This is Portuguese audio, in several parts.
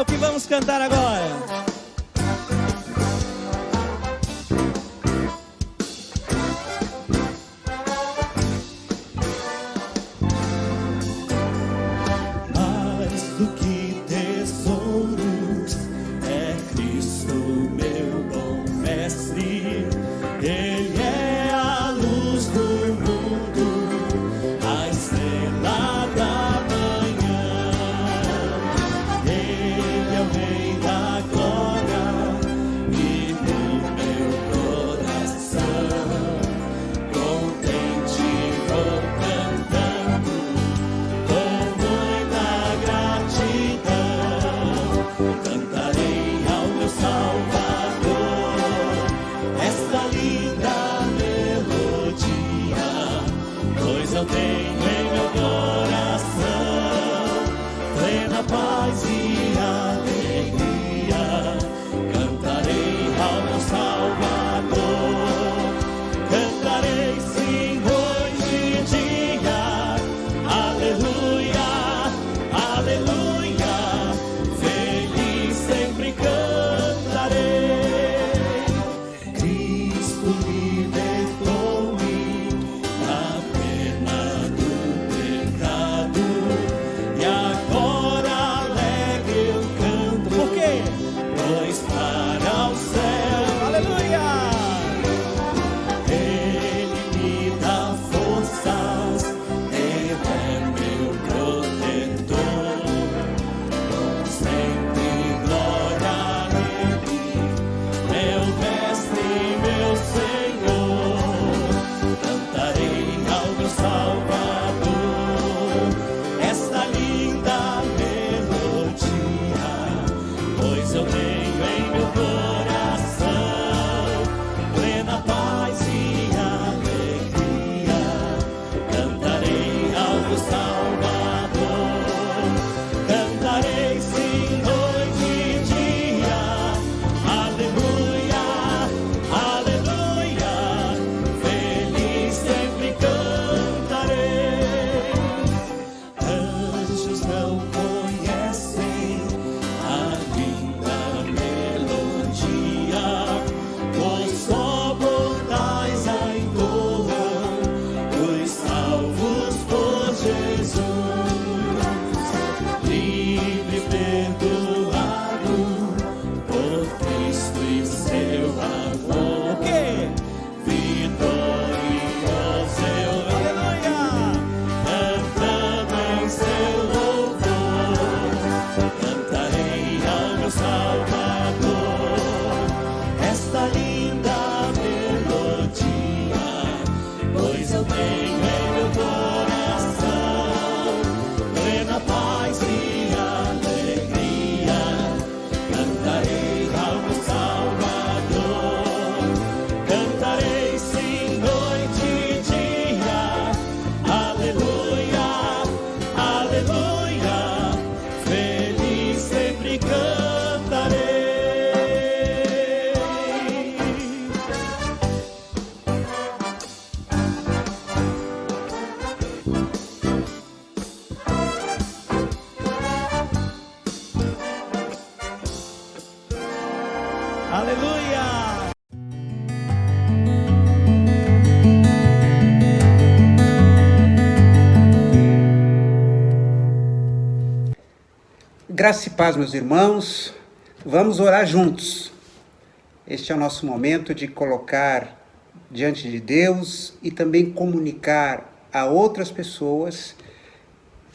o que vamos cantar agora. Aleluia! Graça e paz, meus irmãos. Vamos orar juntos. Este é o nosso momento de colocar diante de Deus e também comunicar a outras pessoas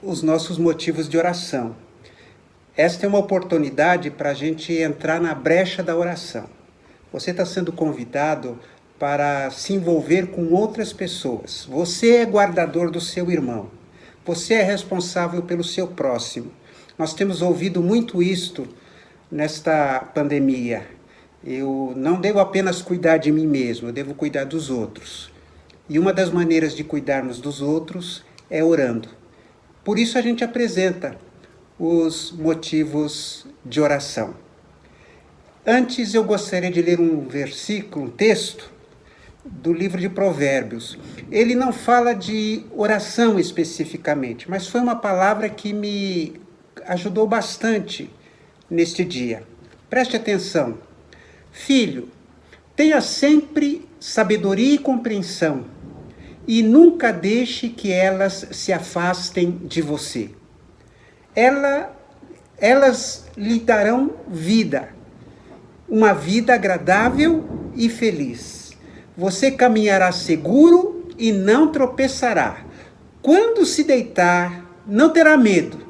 os nossos motivos de oração. Esta é uma oportunidade para a gente entrar na brecha da oração. Você está sendo convidado para se envolver com outras pessoas. Você é guardador do seu irmão. Você é responsável pelo seu próximo. Nós temos ouvido muito isto nesta pandemia. Eu não devo apenas cuidar de mim mesmo, eu devo cuidar dos outros. E uma das maneiras de cuidarmos dos outros é orando. Por isso a gente apresenta os motivos de oração. Antes eu gostaria de ler um versículo, um texto do livro de Provérbios. Ele não fala de oração especificamente, mas foi uma palavra que me ajudou bastante neste dia. Preste atenção. Filho, tenha sempre sabedoria e compreensão e nunca deixe que elas se afastem de você. Elas lhe darão vida, uma vida agradável e feliz. Você caminhará seguro e não tropeçará. Quando se deitar, não terá medo,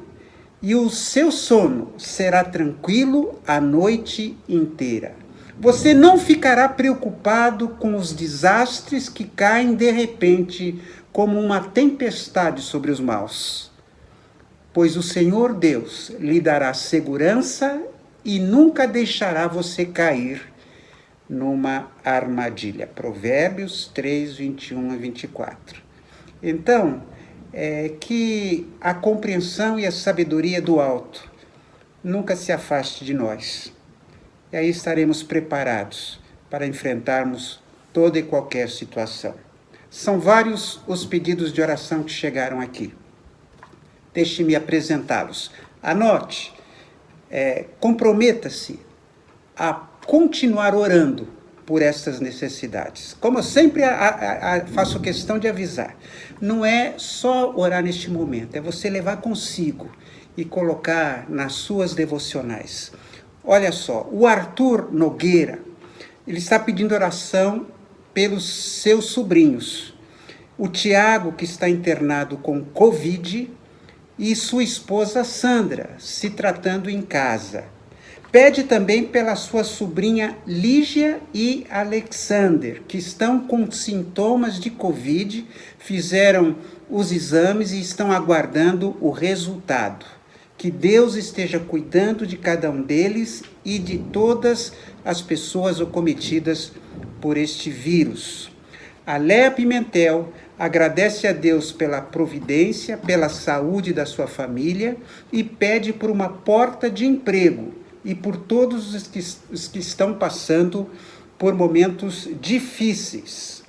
e o seu sono será tranquilo a noite inteira. Você não ficará preocupado com os desastres que caem de repente, como uma tempestade sobre os maus. Pois o Senhor Deus lhe dará segurança e nunca deixará você cair numa armadilha. Provérbios 3, 21 a 24. Então, que a compreensão e a sabedoria do alto nunca se afaste de nós. E aí estaremos preparados para enfrentarmos toda e qualquer situação. São vários os pedidos de oração que chegaram aqui. Deixe-me apresentá-los. Anote, comprometa-se a continuar orando por estas necessidades. Como eu sempre faço questão de avisar, não é só orar neste momento, é você levar consigo e colocar nas suas devocionais. Olha só, o Arthur Nogueira, ele está pedindo oração pelos seus sobrinhos. O Tiago, que está internado com Covid, e sua esposa Sandra, se tratando em casa. Pede também pela sua sobrinha Lígia e Alexander, que estão com sintomas de Covid, fizeram os exames e estão aguardando o resultado. Que Deus esteja cuidando de cada um deles e de todas as pessoas acometidas por este vírus. A Léa Pimentel agradece a Deus pela providência, pela saúde da sua família e pede por uma porta de emprego e por todos os que estão passando por momentos difíceis.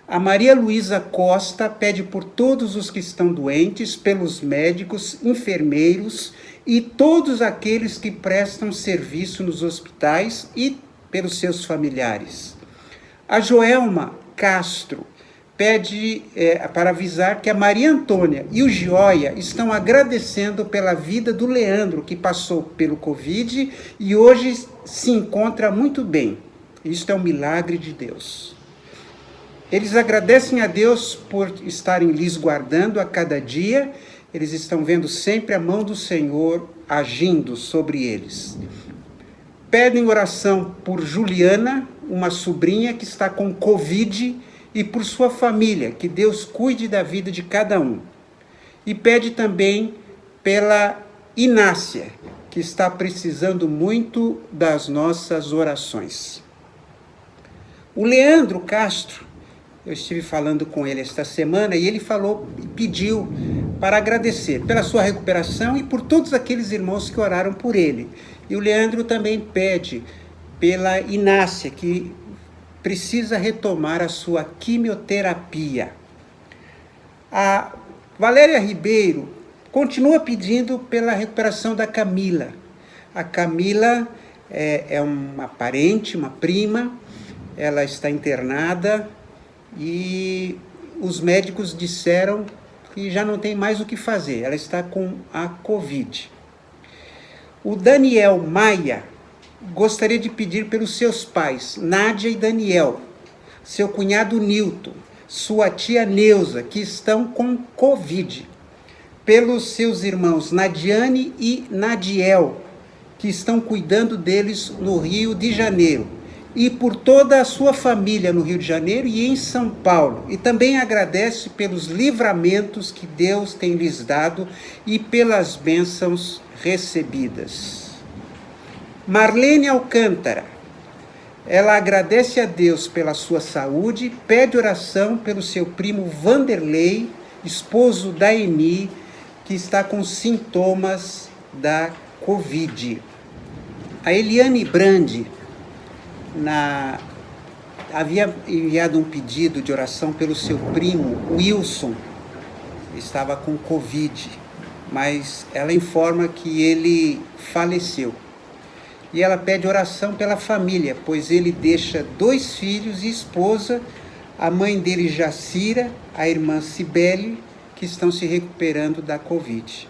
A Maria Luísa Costa pede por todos os que estão doentes, pelos médicos, enfermeiros e todos aqueles que prestam serviço nos hospitais e pelos seus familiares. A Joelma Castro pede para avisar que a Maria Antônia e o Gioia estão agradecendo pela vida do Leandro, que passou pelo Covid e hoje se encontra muito bem. Isto é um milagre de Deus. Eles agradecem a Deus por estarem lhes guardando a cada dia. Eles estão vendo sempre a mão do Senhor agindo sobre eles. Pedem oração por Juliana, uma sobrinha que está com Covid, e por sua família, que Deus cuide da vida de cada um. E pede também pela Inácia, que está precisando muito das nossas orações. O Leandro Castro, eu estive falando com ele esta semana e ele pediu para agradecer pela sua recuperação e por todos aqueles irmãos que oraram por ele. E o Leandro também pede pela Inácia, que precisa retomar a sua quimioterapia. A Valéria Ribeiro continua pedindo pela recuperação da Camila. A Camila é uma parente, uma prima, ela está internada e os médicos disseram que já não tem mais o que fazer, ela está com a Covid. O Daniel Maia gostaria de pedir pelos seus pais, Nádia e Daniel, seu cunhado Nilton, sua tia Neuza, que estão com Covid, pelos seus irmãos Nadiane e Nadiel, que estão cuidando deles no Rio de Janeiro, e por toda a sua família no Rio de Janeiro e em São Paulo. E também agradece pelos livramentos que Deus tem lhes dado e pelas bênçãos recebidas. Marlene Alcântara, ela agradece a Deus pela sua saúde, pede oração pelo seu primo Vanderlei, esposo da Eni, que está com sintomas da Covid. A Eliane Brandi havia enviado um pedido de oração pelo seu primo Wilson, estava com Covid, mas ela informa que ele faleceu. e ela pede oração pela família, pois ele deixa 2 filhos e esposa, a mãe dele Jacira, a irmã Cibele, que estão se recuperando da Covid.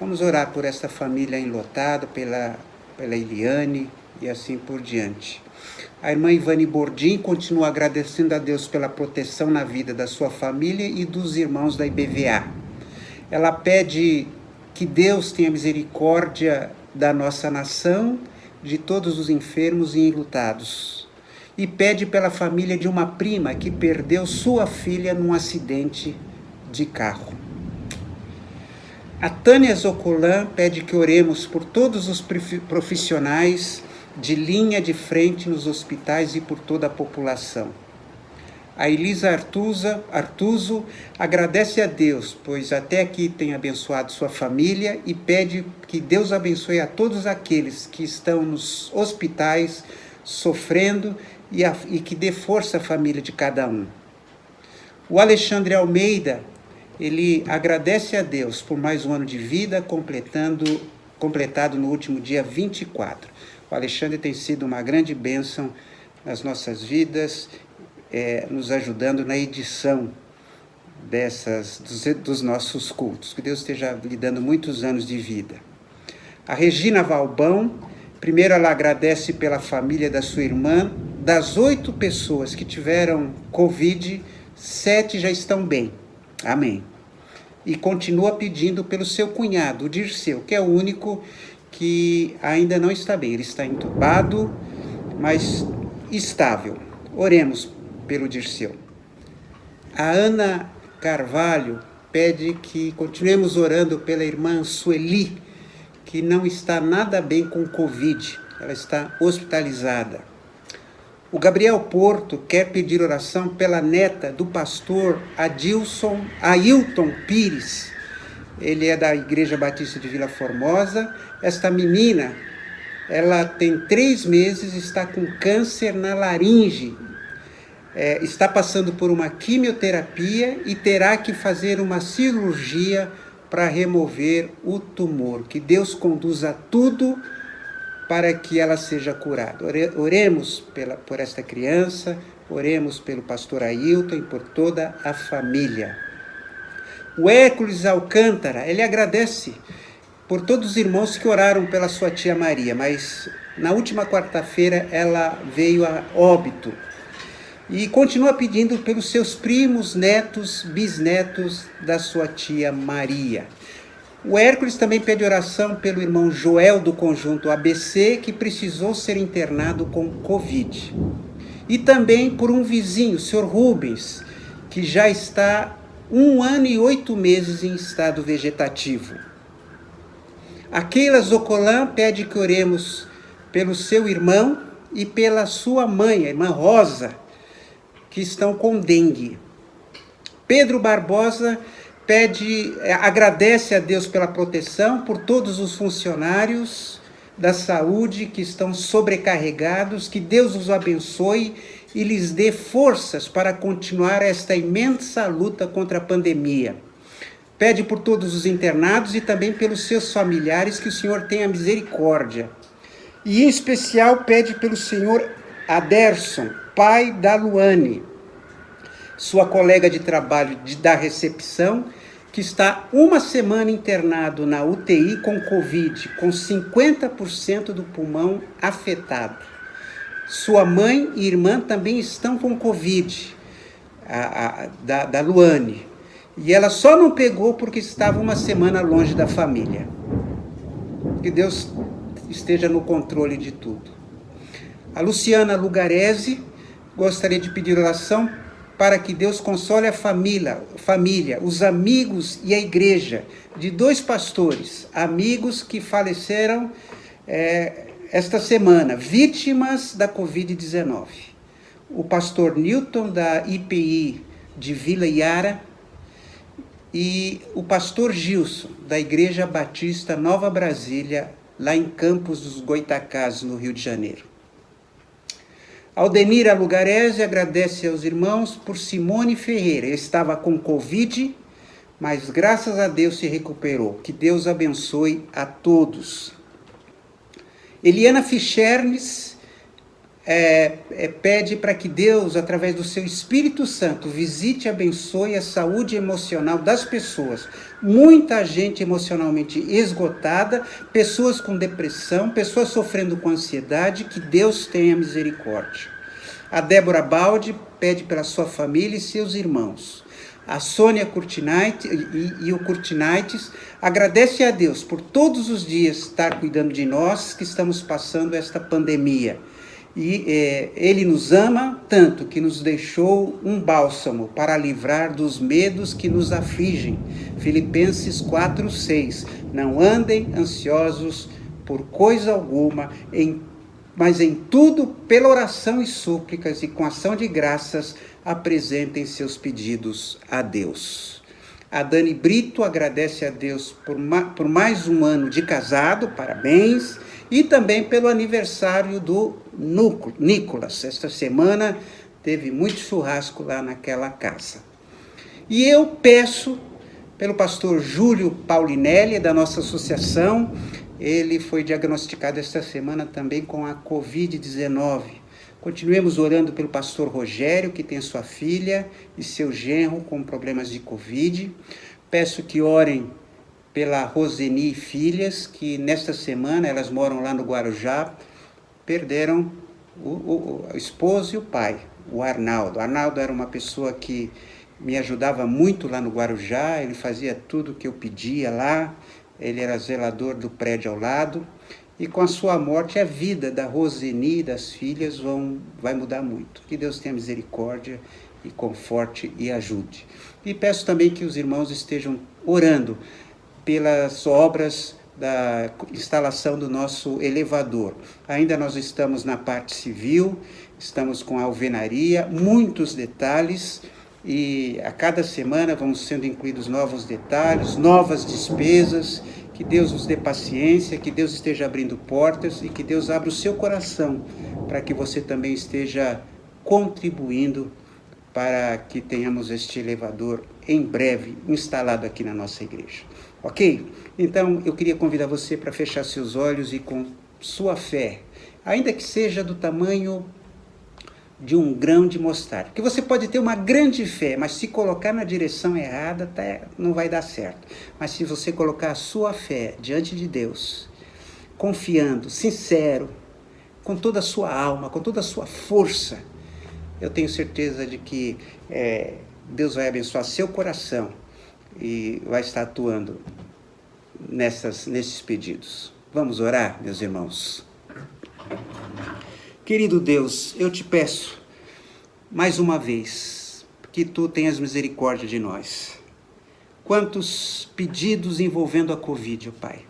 Vamos orar por essa família enlotada, pela Eliane e assim por diante. A irmã Ivane Bordim continua agradecendo a Deus pela proteção na vida da sua família e dos irmãos da IBVA. Ela pede que Deus tenha misericórdia da nossa nação, de todos os enfermos e enlutados. E pede pela família de uma prima que perdeu sua filha num acidente de carro. A Tânia Zocolan pede que oremos por todos os profissionais de linha de frente nos hospitais e por toda a população. A Elisa Artuso agradece a Deus, pois até aqui tem abençoado sua família e pede que Deus abençoe a todos aqueles que estão nos hospitais sofrendo e que dê força à família de cada um. O Alexandre Almeida, ele agradece a Deus por mais um ano de vida, completado no último dia 24. O Alexandre tem sido uma grande bênção nas nossas vidas, nos ajudando na edição dos nossos cultos. Que Deus esteja lhe dando muitos anos de vida. A Regina Valbão, primeiro ela agradece pela família da sua irmã. Das 8 pessoas que tiveram Covid, 7 já estão bem. Amém. E continua pedindo pelo seu cunhado, o Dirceu, que é o único que ainda não está bem. Ele está entubado, mas estável. Oremos pelo Dirceu. A Ana Carvalho pede que continuemos orando pela irmã Sueli, que não está nada bem com Covid. Ela está hospitalizada. O Gabriel Porto quer pedir oração pela neta do pastor Ailton Pires. Ele é da Igreja Batista de Vila Formosa. Esta menina, ela tem 3 meses, está com câncer na laringe. Está passando por uma quimioterapia e terá que fazer uma cirurgia para remover o tumor. Que Deus conduza tudo para que ela seja curada. Oremos por esta criança, oremos pelo pastor Ailton e por toda a família. O Hércules Alcântara, ele agradece por todos os irmãos que oraram pela sua tia Maria, mas na última quarta-feira ela veio a óbito. E continua pedindo pelos seus primos, netos, bisnetos da sua tia Maria. O Hércules também pede oração pelo irmão Joel do Conjunto ABC, que precisou ser internado com Covid. E também por um vizinho, o senhor Rubens, que já está 1 ano e 8 meses em estado vegetativo. A Keila Zocolan pede que oremos pelo seu irmão e pela sua mãe, a irmã Rosa, que estão com dengue. Pedro Barbosa agradece a Deus pela proteção, por todos os funcionários da saúde que estão sobrecarregados, que Deus os abençoe e lhes dê forças para continuar esta imensa luta contra a pandemia. Pede por todos os internados e também pelos seus familiares, que o Senhor tenha misericórdia. E em especial pede pelo senhor Aderson, pai da Luane, sua colega de trabalho da recepção, que está 1 semana internado na UTI com Covid, com 50% do pulmão afetado. Sua mãe e irmã também estão com Covid, da Luane. E ela só não pegou porque estava 1 semana longe da família. Que Deus esteja no controle de tudo. A Luciana Lugarese gostaria de pedir oração para que Deus console a família, os amigos e a igreja de 2 pastores, amigos que faleceram esta semana, vítimas da Covid-19. O pastor Newton, da IPI de Vila Iara, e o pastor Gilson, da Igreja Batista Nova Brasília, lá em Campos dos Goitacazes, no Rio de Janeiro. Aldenira Lugarese agradece aos irmãos por Simone Ferreira. Estava com Covid, mas graças a Deus se recuperou. Que Deus abençoe a todos. Eliana Fischernes pede para que Deus, através do seu Espírito Santo, visite e abençoe a saúde emocional das pessoas. Muita gente emocionalmente esgotada, pessoas com depressão, pessoas sofrendo com ansiedade, que Deus tenha misericórdia. A Débora Baldi pede pela sua família e seus irmãos. A Sônia Curtinaites e o Curtinaites agradece a Deus por todos os dias estar cuidando de nós que estamos passando esta pandemia. E ele nos ama tanto que nos deixou um bálsamo para livrar dos medos que nos afligem. Filipenses 4:6. Não andem ansiosos por coisa alguma, mas em tudo, pela oração e súplicas e com ação de graças, apresentem seus pedidos a Deus. A Dani Brito agradece a Deus por mais um ano de casado, parabéns, e também pelo aniversário do Nicolas. Esta semana teve muito churrasco lá naquela casa. E eu peço pelo pastor Júlio Paulinelli, da nossa associação. Ele foi diagnosticado esta semana também com a Covid-19. Continuemos orando pelo pastor Rogério, que tem sua filha e seu genro com problemas de Covid. Peço que orem pela Roseni e filhas, que nesta semana, elas moram lá no Guarujá, perderam o esposo e o pai, o Arnaldo. O Arnaldo era uma pessoa que me ajudava muito lá no Guarujá, ele fazia tudo que eu pedia lá, ele era zelador do prédio ao lado, e com a sua morte a vida da Roseni e das filhas vai mudar muito. Que Deus tenha misericórdia e conforte e ajude. E peço também que os irmãos estejam orando pelas obras da instalação do nosso elevador. Ainda nós estamos na parte civil, estamos com a alvenaria, muitos detalhes, e a cada semana vão sendo incluídos novos detalhes, novas despesas. Que Deus nos dê paciência, que Deus esteja abrindo portas e que Deus abra o seu coração para que você também esteja contribuindo para que tenhamos este elevador em breve instalado aqui na nossa igreja. Ok? Então, eu queria convidar você para fechar seus olhos e com sua fé, ainda que seja do tamanho de um grão de mostarda. Porque você pode ter uma grande fé, mas se colocar na direção errada, não vai dar certo. Mas se você colocar a sua fé diante de Deus, confiando, sincero, com toda a sua alma, com toda a sua força, eu tenho certeza de que Deus vai abençoar seu coração e vai estar atuando nesses pedidos. Vamos orar, meus irmãos? Querido Deus, eu te peço, mais uma vez, que Tu tenhas misericórdia de nós. Quantos pedidos envolvendo a Covid, ó Pai.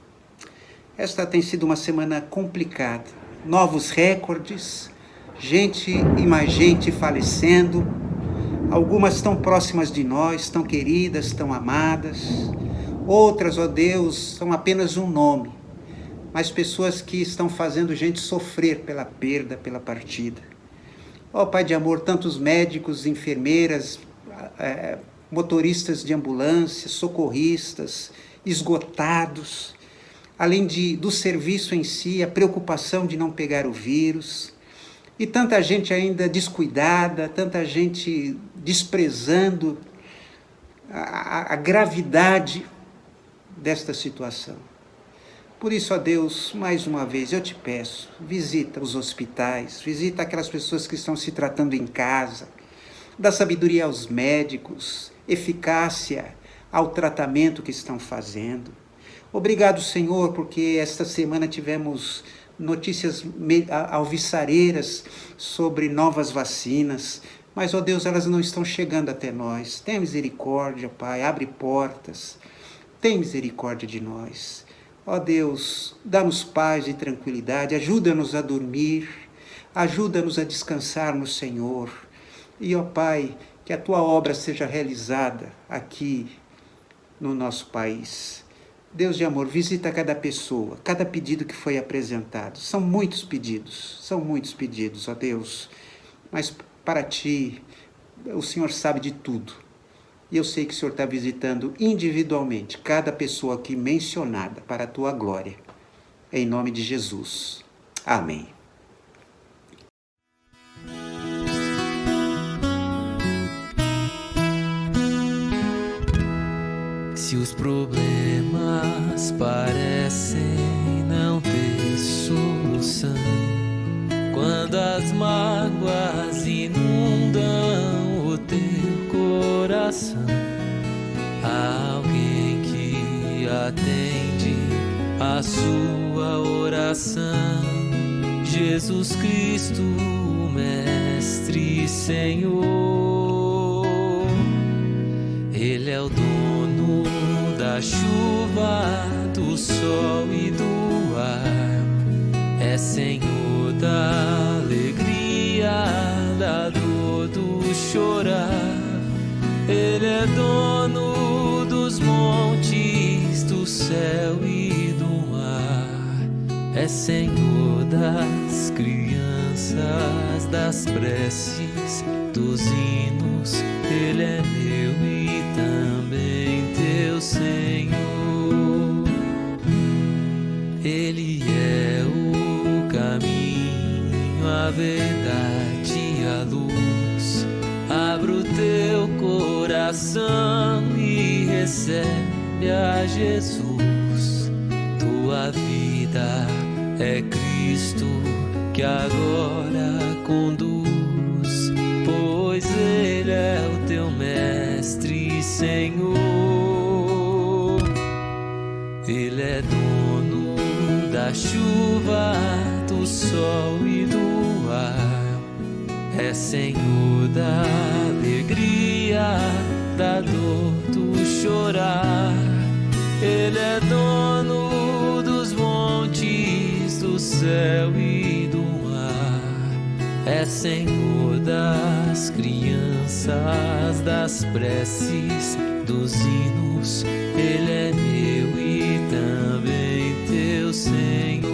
Esta tem sido uma semana complicada. Novos recordes, gente e mais gente falecendo. Algumas tão próximas de nós, tão queridas, tão amadas. Outras, ó Deus, são apenas um nome. Mas pessoas que estão fazendo gente sofrer pela perda, pela partida. Ó Pai de amor, tantos médicos, enfermeiras, motoristas de ambulância, socorristas, esgotados, além do serviço em si, a preocupação de não pegar o vírus, e tanta gente ainda descuidada, tanta gente desprezando a gravidade desta situação. Por isso, ó Deus, mais uma vez eu te peço, visita os hospitais, visita aquelas pessoas que estão se tratando em casa, dá sabedoria aos médicos, eficácia ao tratamento que estão fazendo. Obrigado, Senhor, porque esta semana tivemos notícias alvissareiras sobre novas vacinas, mas, ó Deus, elas não estão chegando até nós. Tenha misericórdia, Pai, abre portas, tem misericórdia de nós. Ó Deus, dá-nos paz e tranquilidade, ajuda-nos a dormir, ajuda-nos a descansar no Senhor. E, ó Pai, que a Tua obra seja realizada aqui no nosso país. Deus de amor, visita cada pessoa, cada pedido que foi apresentado. São muitos pedidos, ó Deus. Mas para Ti, o Senhor sabe de tudo. E eu sei que o Senhor está visitando individualmente cada pessoa aqui mencionada para a Tua glória. Em nome de Jesus. Amém. Se os problemas parecem não ter solução, quando as mágoas inundam o teu coração, há alguém que atende a sua oração. Jesus Cristo, Mestre e Senhor. Ele é o dono da chuva, do sol e do ar. É Senhor da alegria, da dor, do chorar. Ele é dono dos montes, do céu e do mar. É Senhor das crianças, das preces, dos hinos. Ele é meu e também teu Senhor. Ele é o caminho, a verdade e a luz. Abra o teu coração e recebe a Jesus. Tua vida é Cristo que agora conduz, pois Ele é o teu Mestre e Senhor. Ele é dono da chuva, do sol e do ar. É Senhor da alegria, da dor, do chorar. Ele é dono dos montes, do céu e do mar. É Senhor das crianças, das preces, dos hinos. Ele é meu e também teu Senhor.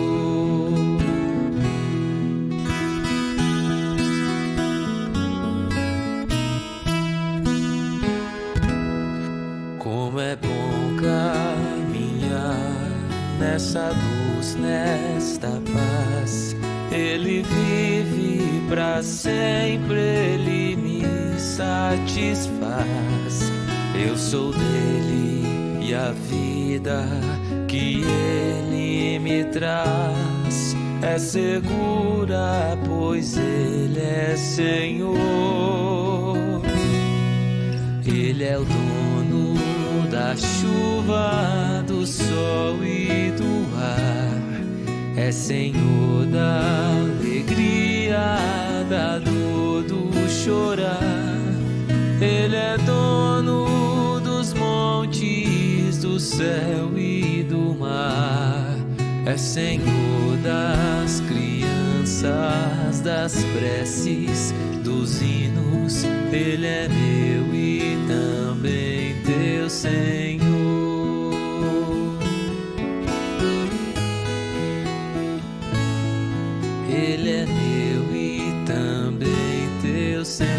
Como é bom caminhar nessa luz, nesta paz. Ele vive pra sempre, Ele me satisfaz. Eu sou dele e a vida que Ele me traz é segura, pois Ele é Senhor. Ele é o dono da chuva, do sol e do ar. É Senhor da alegria, da dor, do chorar. Ele é dono dos montes, do céu e do mar. É Senhor das crianças, das preces, dos hinos. Ele é meu e também teu Senhor. Ele é meu e também teu Senhor.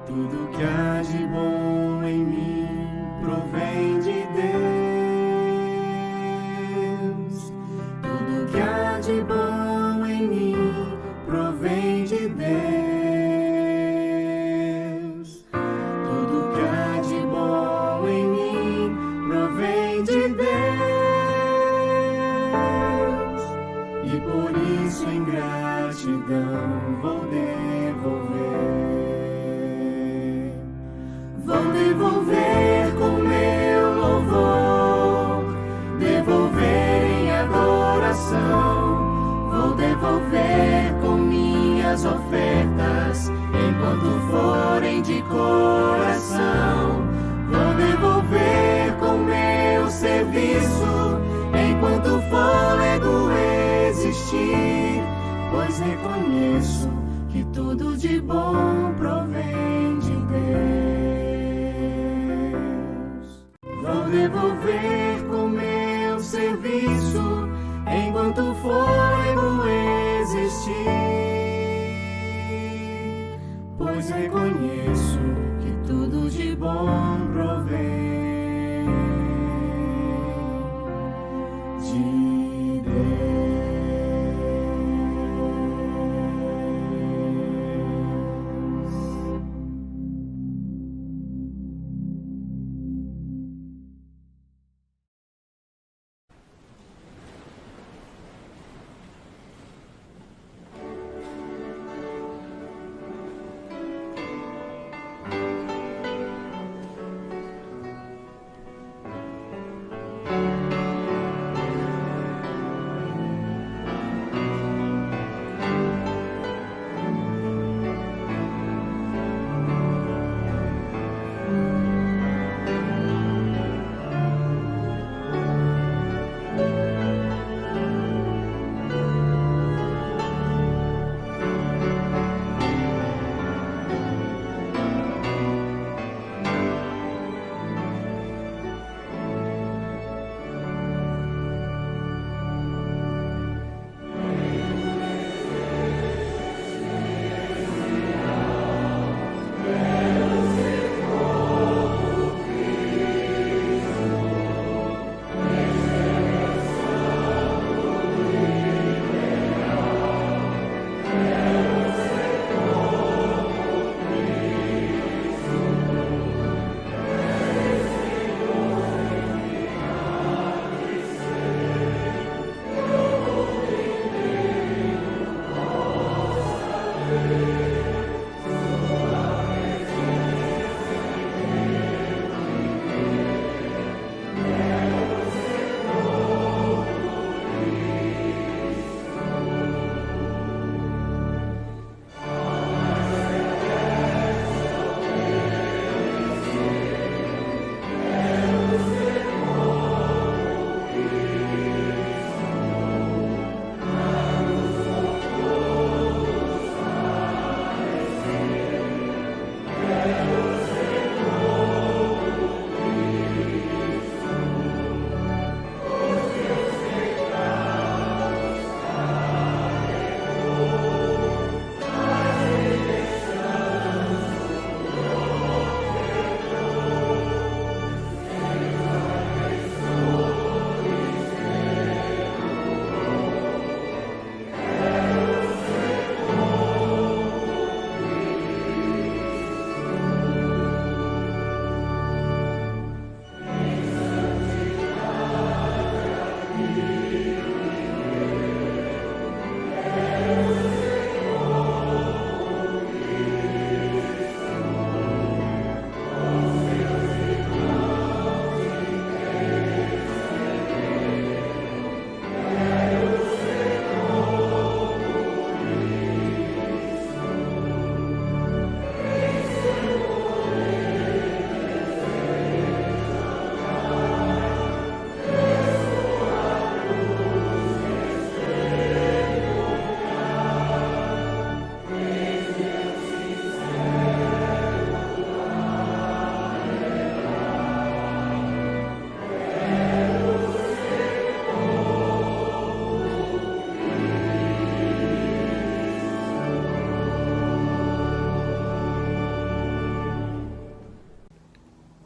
Tudo que há de bom em mim provém de Deus. Tudo que há de bom em mim provém de Deus. Tudo que há de bom em mim provém de Deus. E por isso em gratidão vou devolver. Vou devolver com meu louvor, devolver em adoração. Vou devolver com minhas ofertas, enquanto forem de coração. Vou devolver com meu serviço, enquanto o fôlego existir, pois reconheço que tudo de bom provém de Deus.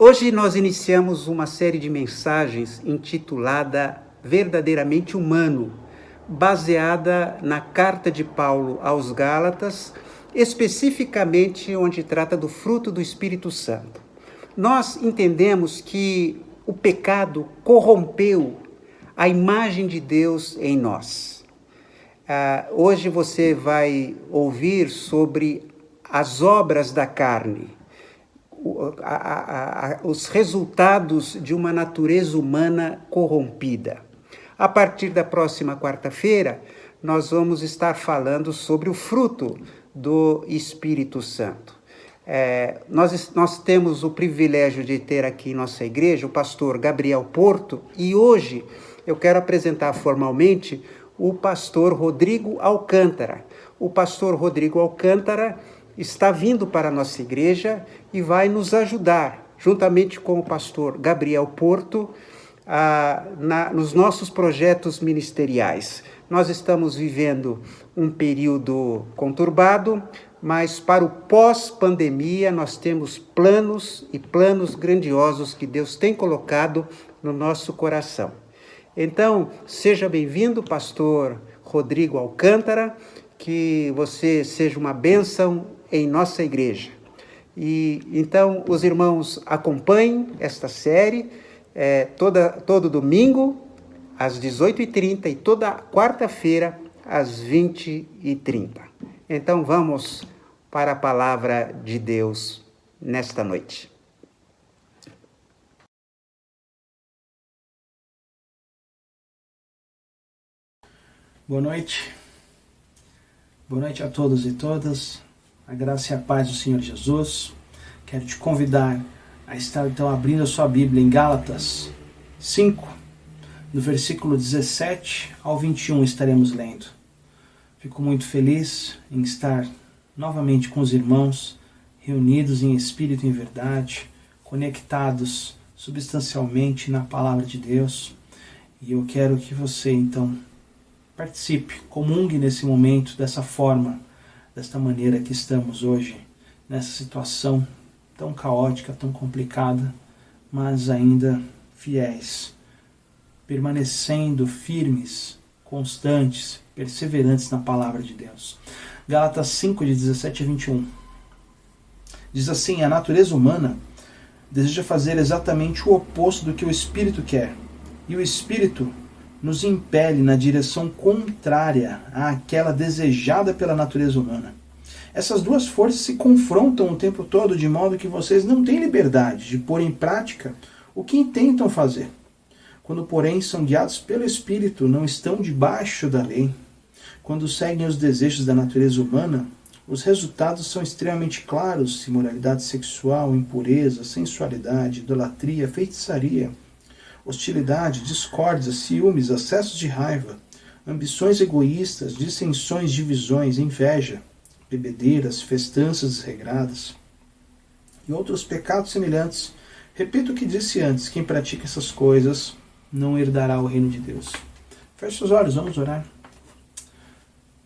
Hoje nós iniciamos uma série de mensagens intitulada Verdadeiramente Humano, baseada na carta de Paulo aos Gálatas, especificamente onde trata do fruto do Espírito Santo. Nós entendemos que o pecado corrompeu a imagem de Deus em nós. Hoje você vai ouvir sobre as obras da carne, os resultados de uma natureza humana corrompida. A partir da próxima quarta-feira, nós vamos estar falando sobre o fruto do Espírito Santo. Nós temos o privilégio de ter aqui em nossa igreja o pastor Gabriel Porto, e hoje eu quero apresentar formalmente o pastor Rodrigo Alcântara. O pastor Rodrigo Alcântara está vindo para a nossa igreja e vai nos ajudar, juntamente com o pastor Gabriel Porto, nos nossos projetos ministeriais. Nós estamos vivendo um período conturbado, mas para o pós-pandemia nós temos planos e planos grandiosos que Deus tem colocado no nosso coração. Então, seja bem-vindo, pastor Rodrigo Alcântara, que você seja uma bênção em nossa igreja. E então os irmãos acompanhem esta série todo domingo às 18h30 e toda quarta-feira às 20h30. Então vamos para a palavra de Deus nesta noite. Boa noite. Boa noite a todos e todas. A graça e a paz do Senhor Jesus. Quero te convidar a estar então abrindo a sua Bíblia em Gálatas 5, do versículo 17 ao 21 estaremos lendo. Fico muito feliz em estar novamente com os irmãos, reunidos em espírito e em verdade, conectados substancialmente na palavra de Deus. E eu quero que você então participe, comungue nesse momento dessa forma, desta maneira que estamos hoje, nessa situação tão caótica, tão complicada, mas ainda fiéis, permanecendo firmes, constantes, perseverantes na palavra de Deus. Gálatas 5, de 17 a 21. Diz assim: a natureza humana deseja fazer exatamente o oposto do que o Espírito quer, e o Espírito nos impele na direção contrária àquela desejada pela natureza humana. Essas duas forças se confrontam o tempo todo, de modo que vocês não têm liberdade de pôr em prática o que intentam fazer. Quando, porém, são guiados pelo Espírito, não estão debaixo da lei. Quando seguem os desejos da natureza humana, os resultados são extremamente claros: imoralidade sexual, impureza, sensualidade, idolatria, feitiçaria, hostilidade, discórdia, ciúmes, acessos de raiva, ambições egoístas, dissensões, divisões, inveja, bebedeiras, festanças desregradas e outros pecados semelhantes. Repito o que disse antes: quem pratica essas coisas não herdará o reino de Deus. Feche os olhos, vamos orar.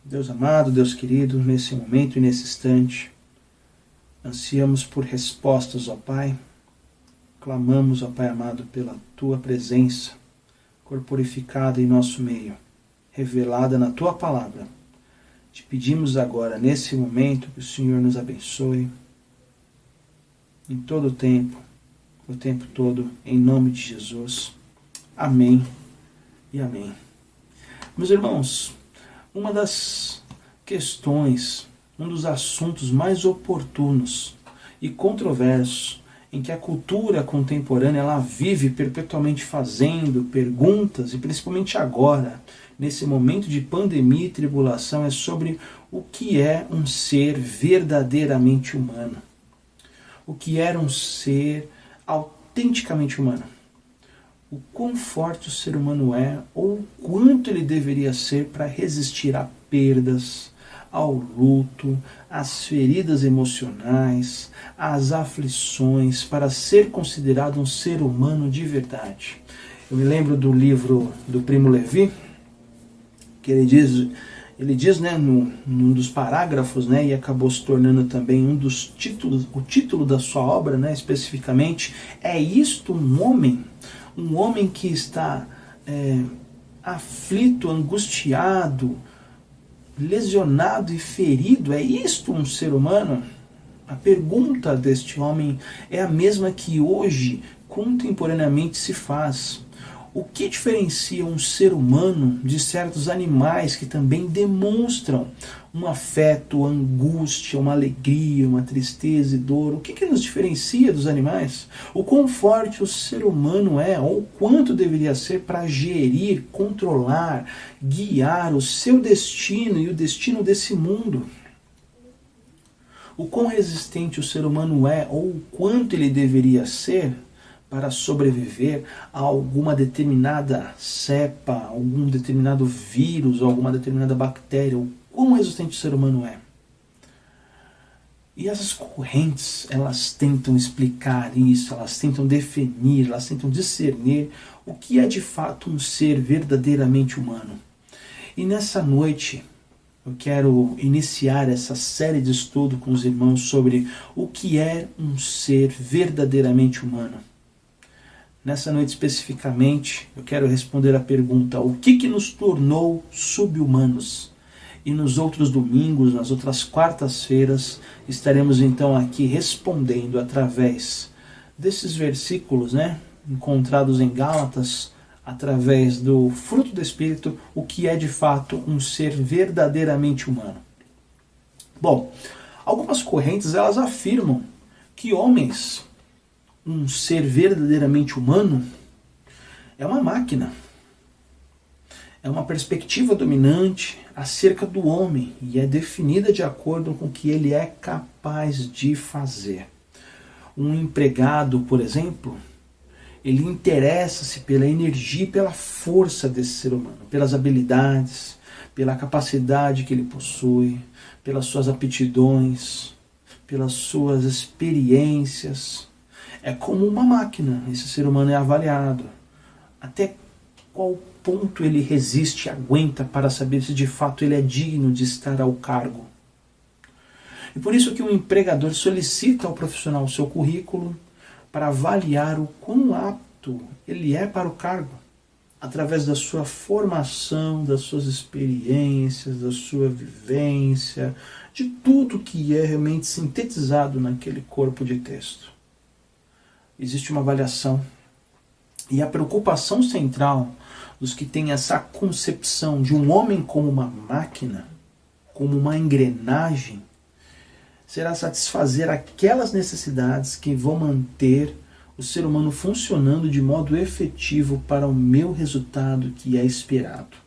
Deus amado, Deus querido, nesse momento e nesse instante, ansiamos por respostas, ó Pai. Clamamos, ó Pai amado, pela Tua presença corporificada em nosso meio, revelada na Tua palavra. Te pedimos agora, nesse momento, que o Senhor nos abençoe em todo o tempo todo, em nome de Jesus. Amém e amém. Meus irmãos, uma das questões, um dos assuntos mais oportunos e controversos em que a cultura contemporânea ela vive perpetuamente fazendo perguntas, e principalmente agora, nesse momento de pandemia e tribulação, é sobre o que é um ser verdadeiramente humano. O que é um ser autenticamente humano. O quão forte o ser humano é, ou o quanto ele deveria ser para resistir a perdas, ao luto, às feridas emocionais, às aflições, para ser considerado um ser humano de verdade. Eu me lembro do livro do Primo Levi, que ele diz Ele diz, né, num dos parágrafos, né, e acabou se tornando também um dos títulos, o título da sua obra, né, especificamente, é isto um homem que está aflito, angustiado, lesionado e ferido, é isto um ser humano? A pergunta deste homem é a mesma que hoje, contemporaneamente, se faz. O que diferencia um ser humano de certos animais que também demonstram um afeto, angústia, uma alegria, uma tristeza e dor? O que nos diferencia dos animais? O quão forte o ser humano é, ou quanto deveria ser para gerir, controlar, guiar o seu destino e o destino desse mundo? O quão resistente o ser humano é, ou o quanto ele deveria ser para sobreviver a alguma determinada cepa, algum determinado vírus, ou alguma determinada bactéria, o quão resistente o ser humano é. E essas correntes, elas tentam explicar isso, elas tentam definir, elas tentam discernir o que é de fato um ser verdadeiramente humano. E nessa noite, eu quero iniciar essa série de estudo com os irmãos sobre o que é um ser verdadeiramente humano. Nessa noite especificamente, eu quero responder a pergunta: o que nos tornou sub-humanos? E nos outros domingos, nas outras quartas-feiras, estaremos então aqui respondendo através desses versículos, né, encontrados em Gálatas, através do fruto do Espírito, o que é de fato um ser verdadeiramente humano. Bom, algumas correntes elas afirmam que homens, um ser verdadeiramente humano, é uma máquina. É uma perspectiva dominante acerca do homem e é definida de acordo com o que ele é capaz de fazer. Um empregado, por exemplo, ele interessa-se pela energia e pela força desse ser humano, pelas habilidades, pela capacidade que ele possui, pelas suas aptidões, pelas suas experiências. É como uma máquina, esse ser humano é avaliado. Até qual ponto ele resiste, aguenta para saber se de fato ele é digno de estar ao cargo. E por isso que um empregador solicita ao profissional o seu currículo para avaliar o quão apto ele é para o cargo, através da sua formação, das suas experiências, da sua vivência, de tudo que é realmente sintetizado naquele corpo de texto. Existe uma avaliação. E a preocupação central dos que têm essa concepção de um homem como uma máquina, como uma engrenagem, será satisfazer aquelas necessidades que vão manter o ser humano funcionando de modo efetivo para o meu resultado que é esperado.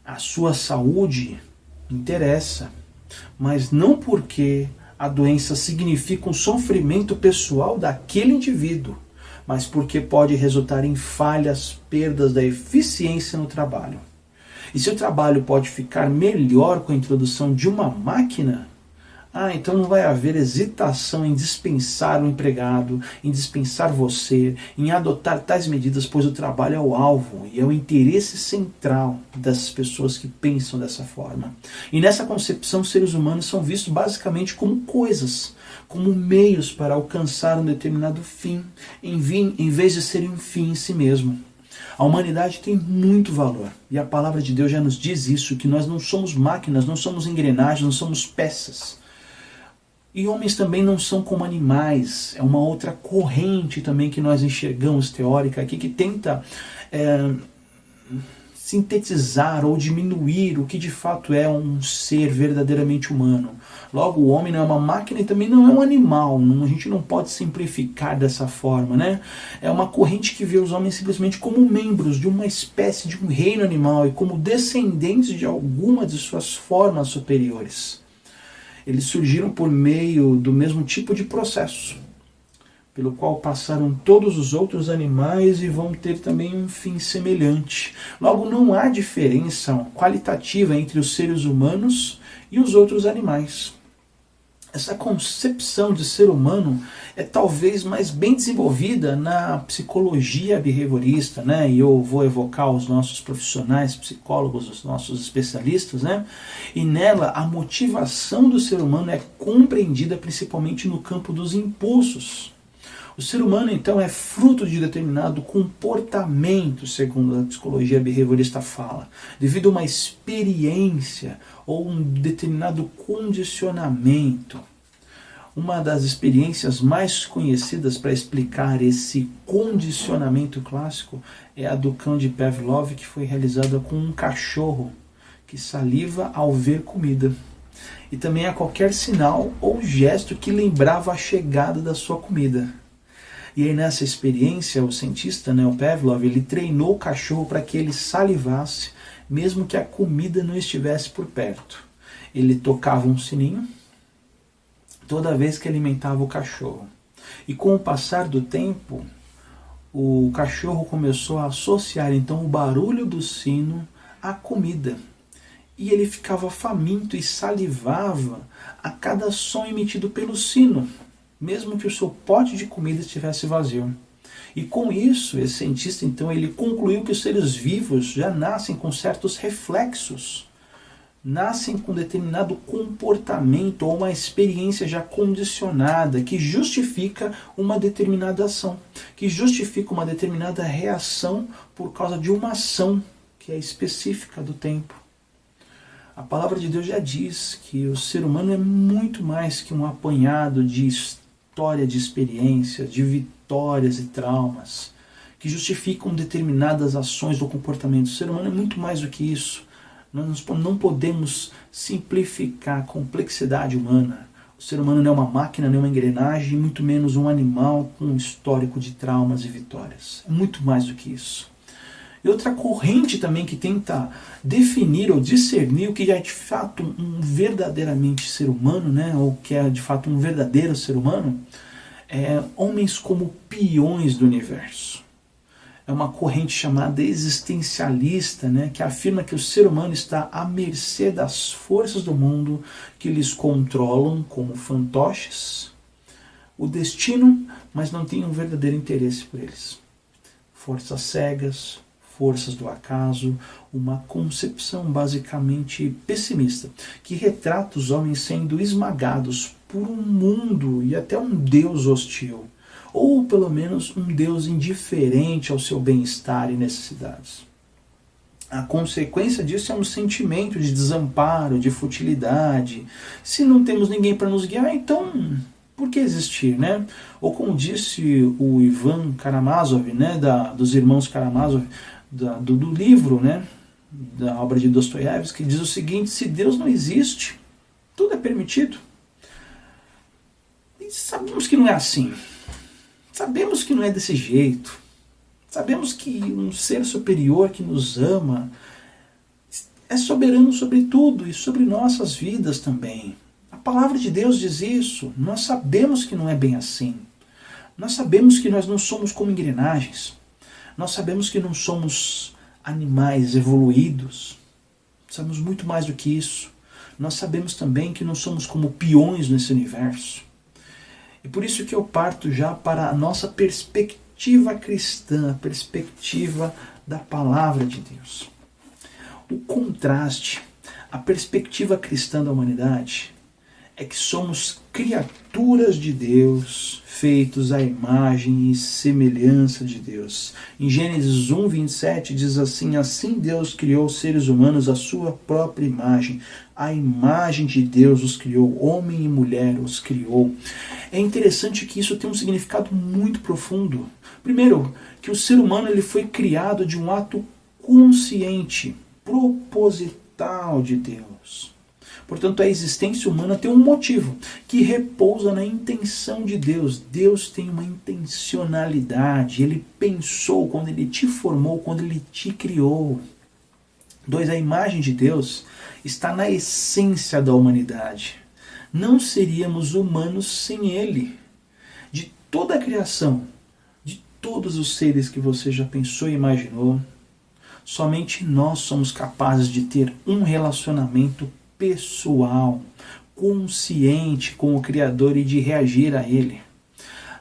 A sua saúde interessa, mas não porque a doença significa um sofrimento pessoal daquele indivíduo, mas porque pode resultar em falhas, perdas da eficiência no trabalho. E se o trabalho pode ficar melhor com a introdução de uma máquina, então não vai haver hesitação em dispensar o empregado, em dispensar você, em adotar tais medidas, pois o trabalho é o alvo e é o interesse central das pessoas que pensam dessa forma. E nessa concepção, os seres humanos são vistos basicamente como coisas, como meios para alcançar um determinado fim, em vez de serem um fim em si mesmo. A humanidade tem muito valor, e a palavra de Deus já nos diz isso, que nós não somos máquinas, não somos engrenagens, não somos peças. E homens também não são como animais, é uma outra corrente também que nós enxergamos teórica aqui, que tenta sintetizar ou diminuir o que de fato é um ser verdadeiramente humano. Logo, o homem não é uma máquina e também não é um animal, a gente não pode simplificar dessa forma, né? É uma corrente que vê os homens simplesmente como membros de uma espécie, de um reino animal e como descendentes de alguma de suas formas superiores. Eles surgiram por meio do mesmo tipo de processo, pelo qual passaram todos os outros animais e vão ter também um fim semelhante. Logo, não há diferença qualitativa entre os seres humanos e os outros animais. essa concepção de ser humano é talvez mais bem desenvolvida na psicologia behaviorista, né? E eu vou evocar os nossos profissionais, psicólogos, os nossos especialistas, né? E nela a motivação do ser humano é compreendida principalmente no campo dos impulsos. O ser humano, então, é fruto de determinado comportamento, segundo a psicologia behaviorista fala, devido a uma experiência ou um determinado condicionamento. Uma das experiências mais conhecidas para explicar esse condicionamento clássico é a do cão de Pavlov, que foi realizada com um cachorro que saliva ao ver comida. E também a qualquer sinal ou gesto que lembrava a chegada da sua comida. E aí nessa experiência, o cientista, né, o Pavlov, ele treinou o cachorro para que ele salivasse, mesmo que a comida não estivesse por perto. Ele tocava um sininho toda vez que alimentava o cachorro. E com o passar do tempo, o cachorro começou a associar então o barulho do sino à comida. E ele ficava faminto e salivava a cada som emitido pelo sino, mesmo que o seu pote de comida estivesse vazio. E com isso, esse cientista, então, ele concluiu que os seres vivos já nascem com certos reflexos, nascem com determinado comportamento ou uma experiência já condicionada que justifica uma determinada ação, que justifica uma determinada reação por causa de uma ação que é específica do tempo. A palavra de Deus já diz que o ser humano é muito mais que um apanhado de história de experiências, de vitórias e traumas, que justificam determinadas ações do comportamento. O ser humano é muito mais do que isso. Nós não podemos simplificar a complexidade humana. O ser humano não é uma máquina, não é uma engrenagem, muito menos um animal com um histórico de traumas e vitórias. É muito mais do que isso. E outra corrente também que tenta definir ou discernir o que é de fato um verdadeiramente ser humano, né, ou que é de fato um verdadeiro ser humano, é homens como peões do universo. É uma corrente chamada existencialista, né, que afirma que o ser humano está à mercê das forças do mundo que lhes controlam como fantoches o destino, mas não tem um verdadeiro interesse por eles. Forças cegas, forças do acaso, uma concepção basicamente pessimista, que retrata os homens sendo esmagados por um mundo e até um Deus hostil, ou pelo menos um Deus indiferente ao seu bem-estar e necessidades. A consequência disso é um sentimento de desamparo, de futilidade. Se não temos ninguém para nos guiar, então por que existir, né? Ou como disse o Ivan Karamazov, né, dos irmãos Karamazov, do livro, né, da obra de Dostoiévski, que diz o seguinte: se Deus não existe, tudo é permitido. E sabemos que não é assim. Sabemos que não é desse jeito. Sabemos que um ser superior que nos ama é soberano sobre tudo e sobre nossas vidas também. A palavra de Deus diz isso. Nós sabemos que não é bem assim. Nós sabemos que nós não somos como engrenagens. Nós sabemos que não somos animais evoluídos. Sabemos muito mais do que isso. Nós sabemos também que não somos como peões nesse universo. E por isso que eu parto já para a nossa perspectiva cristã, a perspectiva da palavra de Deus. O contraste, a perspectiva cristã da humanidade é que somos criaturas de Deus, feitos à imagem e semelhança de Deus. Em Gênesis 1:27 diz assim: assim Deus criou os seres humanos à sua própria imagem. A imagem de Deus os criou, homem e mulher os criou. É interessante que isso tem um significado muito profundo. Primeiro, que o ser humano ele foi criado de um ato consciente, proposital de Deus. Portanto, a existência humana tem um motivo, que repousa na intenção de Deus. Deus tem uma intencionalidade, Ele pensou quando Ele te formou, quando Ele te criou. 2. A imagem de Deus está na essência da humanidade. Não seríamos humanos sem Ele. De toda a criação, de todos os seres que você já pensou e imaginou, somente nós somos capazes de ter um relacionamento pessoal, consciente com o Criador e de reagir a Ele.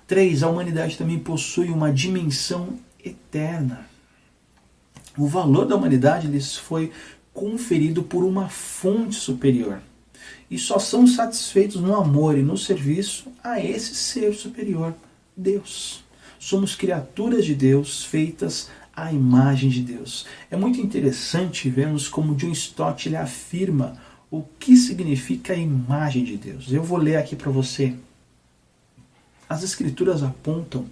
3. A humanidade também possui uma dimensão eterna. O valor da humanidade lhes foi conferido por uma fonte superior. E só são satisfeitos no amor e no serviço a esse ser superior, Deus. Somos criaturas de Deus, feitas à imagem de Deus. É muito interessante vermos como John Stott ele afirma o que significa a imagem de Deus. Eu vou ler aqui para você. As Escrituras apontam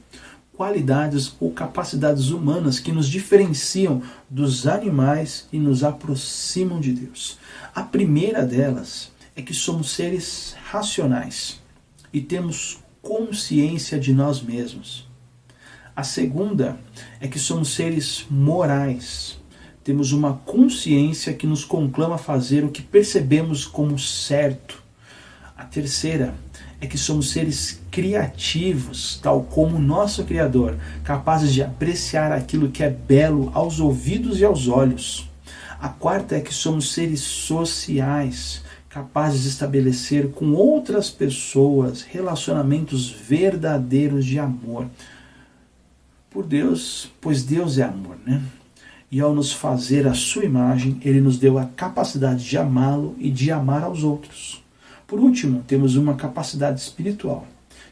qualidades ou capacidades humanas que nos diferenciam dos animais e nos aproximam de Deus. A primeira delas é que somos seres racionais e temos consciência de nós mesmos. A segunda é que somos seres morais. Temos uma consciência que nos conclama a fazer o que percebemos como certo. A terceira é que somos seres criativos, tal como o nosso Criador, capazes de apreciar aquilo que é belo aos ouvidos e aos olhos. A quarta é que somos seres sociais, capazes de estabelecer com outras pessoas relacionamentos verdadeiros de amor. Por Deus, pois Deus é amor, né? E ao nos fazer a sua imagem, Ele nos deu a capacidade de amá-lo e de amar aos outros. Por último, temos uma capacidade espiritual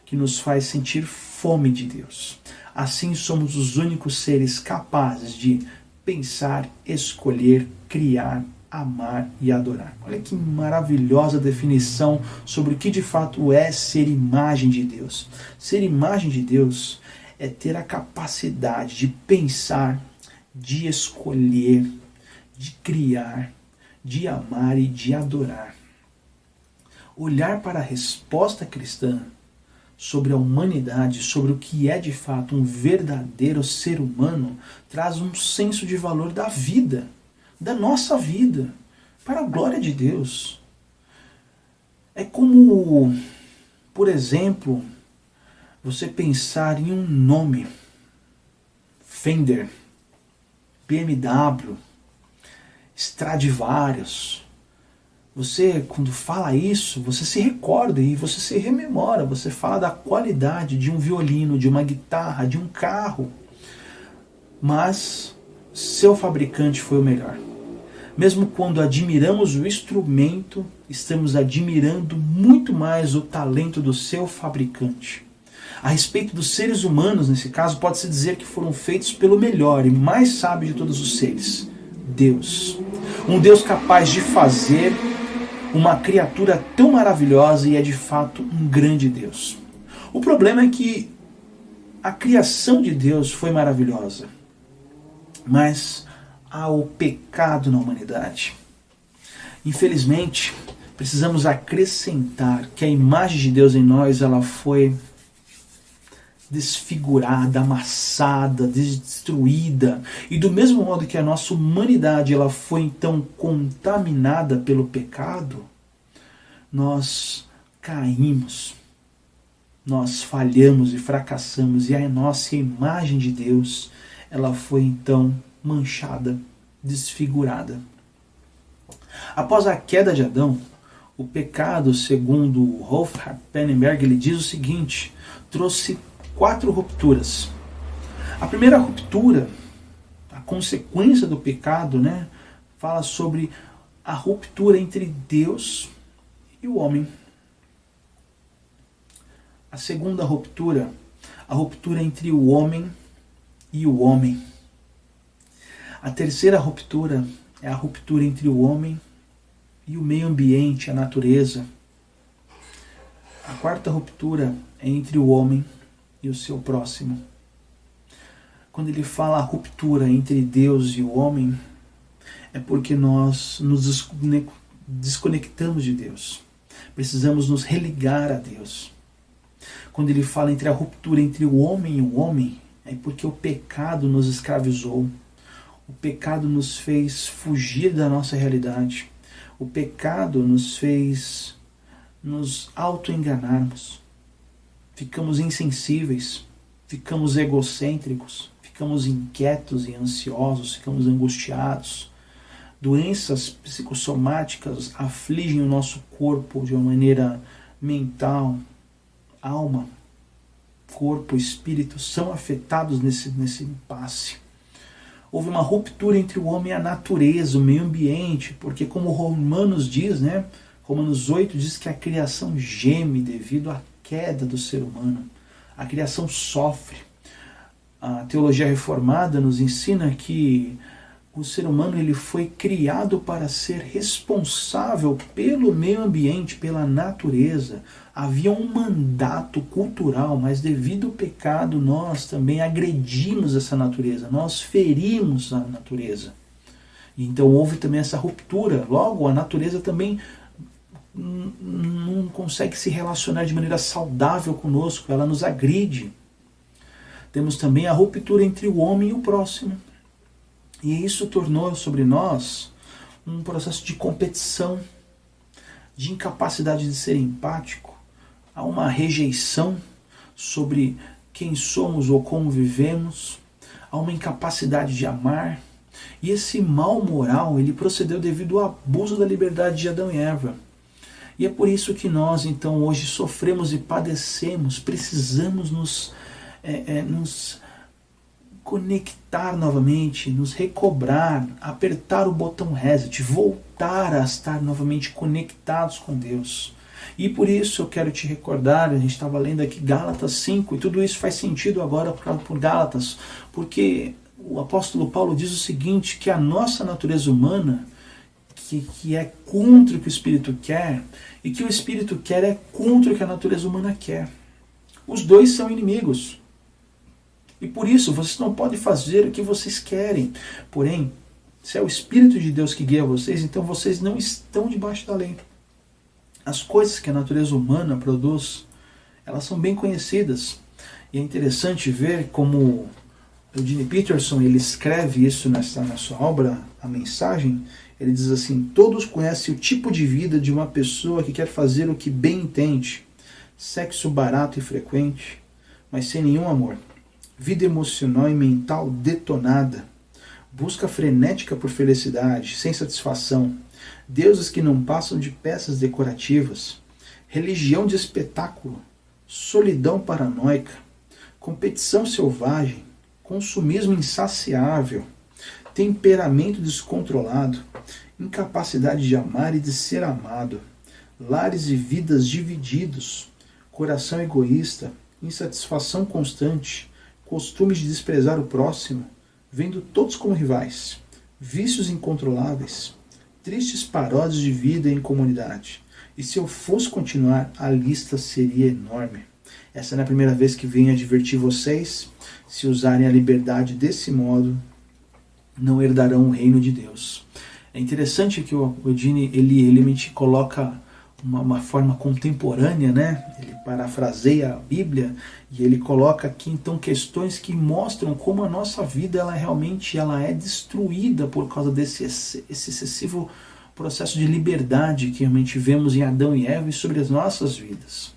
que nos faz sentir fome de Deus. Assim, somos os únicos seres capazes de pensar, escolher, criar, amar e adorar. Olha que maravilhosa definição sobre o que de fato é ser imagem de Deus. Ser imagem de Deus é ter a capacidade de pensar, de escolher, de criar, de amar e de adorar. Olhar para a resposta cristã sobre a humanidade, sobre o que é de fato um verdadeiro ser humano, traz um senso de valor da vida, da nossa vida, para a glória de Deus. É como, por exemplo, você pensar em um nome: Fender, BMW, Stradivarius. Você, quando fala isso, você se recorda e você se rememora, você fala da qualidade de um violino, de uma guitarra, de um carro. Mas seu fabricante foi o melhor. Mesmo quando admiramos o instrumento, estamos admirando muito mais o talento do seu fabricante. A respeito dos seres humanos, nesse caso, pode-se dizer que foram feitos pelo melhor e mais sábio de todos os seres, Deus. Um Deus capaz de fazer uma criatura tão maravilhosa e é de fato um grande Deus. O problema é que a criação de Deus foi maravilhosa, mas há o pecado na humanidade. Infelizmente, precisamos acrescentar que a imagem de Deus em nós ela foi desfigurada, amassada, destruída. E do mesmo modo que a nossa humanidade ela foi então contaminada pelo pecado, nós caímos, nós falhamos e fracassamos, e a nossa imagem de Deus ela foi então manchada, desfigurada. Após a queda de Adão, o pecado, segundo Wolfhard Pannenberg, ele diz o seguinte: trouxe 4 rupturas. A primeira ruptura, a consequência do pecado, né, fala sobre a ruptura entre Deus e o homem. A segunda ruptura, a ruptura entre o homem e o homem. A terceira ruptura é a ruptura entre o homem e o meio ambiente, a natureza. A quarta ruptura é entre o homem e o seu próximo. Quando ele fala a ruptura entre Deus e o homem, é porque nós nos desconectamos de Deus. Precisamos nos religar a Deus. Quando ele fala entre a ruptura entre o homem, é porque o pecado nos escravizou. O pecado nos fez fugir da nossa realidade. O pecado nos fez nos auto-enganarmos. Ficamos insensíveis, ficamos egocêntricos, ficamos inquietos e ansiosos, ficamos angustiados. doenças psicossomáticas afligem o nosso corpo de uma maneira mental, alma, corpo, espírito, são afetados nesse impasse. Houve uma ruptura entre o homem e a natureza, o meio ambiente, porque como Romanos diz, né? Romanos 8 diz que a criação geme devido à queda do ser humano. A criação sofre. A teologia reformada nos ensina que o ser humano ele foi criado para ser responsável pelo meio ambiente, pela natureza. Havia um mandato cultural, mas devido ao pecado nós também agredimos essa natureza, nós ferimos a natureza. Então houve também essa ruptura. Logo, a natureza também não consegue se relacionar de maneira saudável conosco, ela nos agride. Temos também a ruptura entre o homem e o próximo. E isso tornou sobre nós um processo de competição, de incapacidade de ser empático. Há uma rejeição sobre quem somos ou como vivemos. Há uma incapacidade de amar. E esse mal moral, ele procedeu devido ao abuso da liberdade de Adão e Eva. E é por isso que nós, então, hoje sofremos e padecemos, precisamos nos conectar novamente, nos recobrar, apertar o botão reset, voltar a estar novamente conectados com Deus. E por isso eu quero te recordar, a gente estava lendo aqui Gálatas 5, e tudo isso faz sentido agora por Gálatas, porque o apóstolo Paulo diz o seguinte, que a nossa natureza humana, que é contra o que o Espírito quer, e que o Espírito quer é contra o que a natureza humana quer. Os dois são inimigos. E por isso, vocês não podem fazer o que vocês querem. Porém, se é o Espírito de Deus que guia vocês, então vocês não estão debaixo da lei. As coisas que a natureza humana produz, elas são bem conhecidas. E é interessante ver como Eugene Peterson ele escreve isso na sua obra, A Mensagem. Ele diz assim, todos conhecem o tipo de vida de uma pessoa que quer fazer o que bem entende. Sexo barato e frequente, mas sem nenhum amor. Vida emocional e mental detonada, busca frenética por felicidade, sem satisfação, deuses que não passam de peças decorativas, religião de espetáculo, solidão paranoica, competição selvagem, consumismo insaciável, temperamento descontrolado, incapacidade de amar e de ser amado, lares e vidas divididos, coração egoísta, insatisfação constante, costumes de desprezar o próximo, vendo todos como rivais, vícios incontroláveis, tristes paródias de vida em comunidade. E se eu fosse continuar, a lista seria enorme. Essa não é a primeira vez que venho advertir vocês, se usarem a liberdade desse modo, não herdarão o reino de Deus. É interessante que o Eugene ele me coloca uma forma contemporânea, né? Ele parafraseia a Bíblia e ele coloca aqui então questões que mostram como a nossa vida ela realmente é destruída por causa desse excessivo processo de liberdade que realmente vemos em Adão e Eva e sobre as nossas vidas.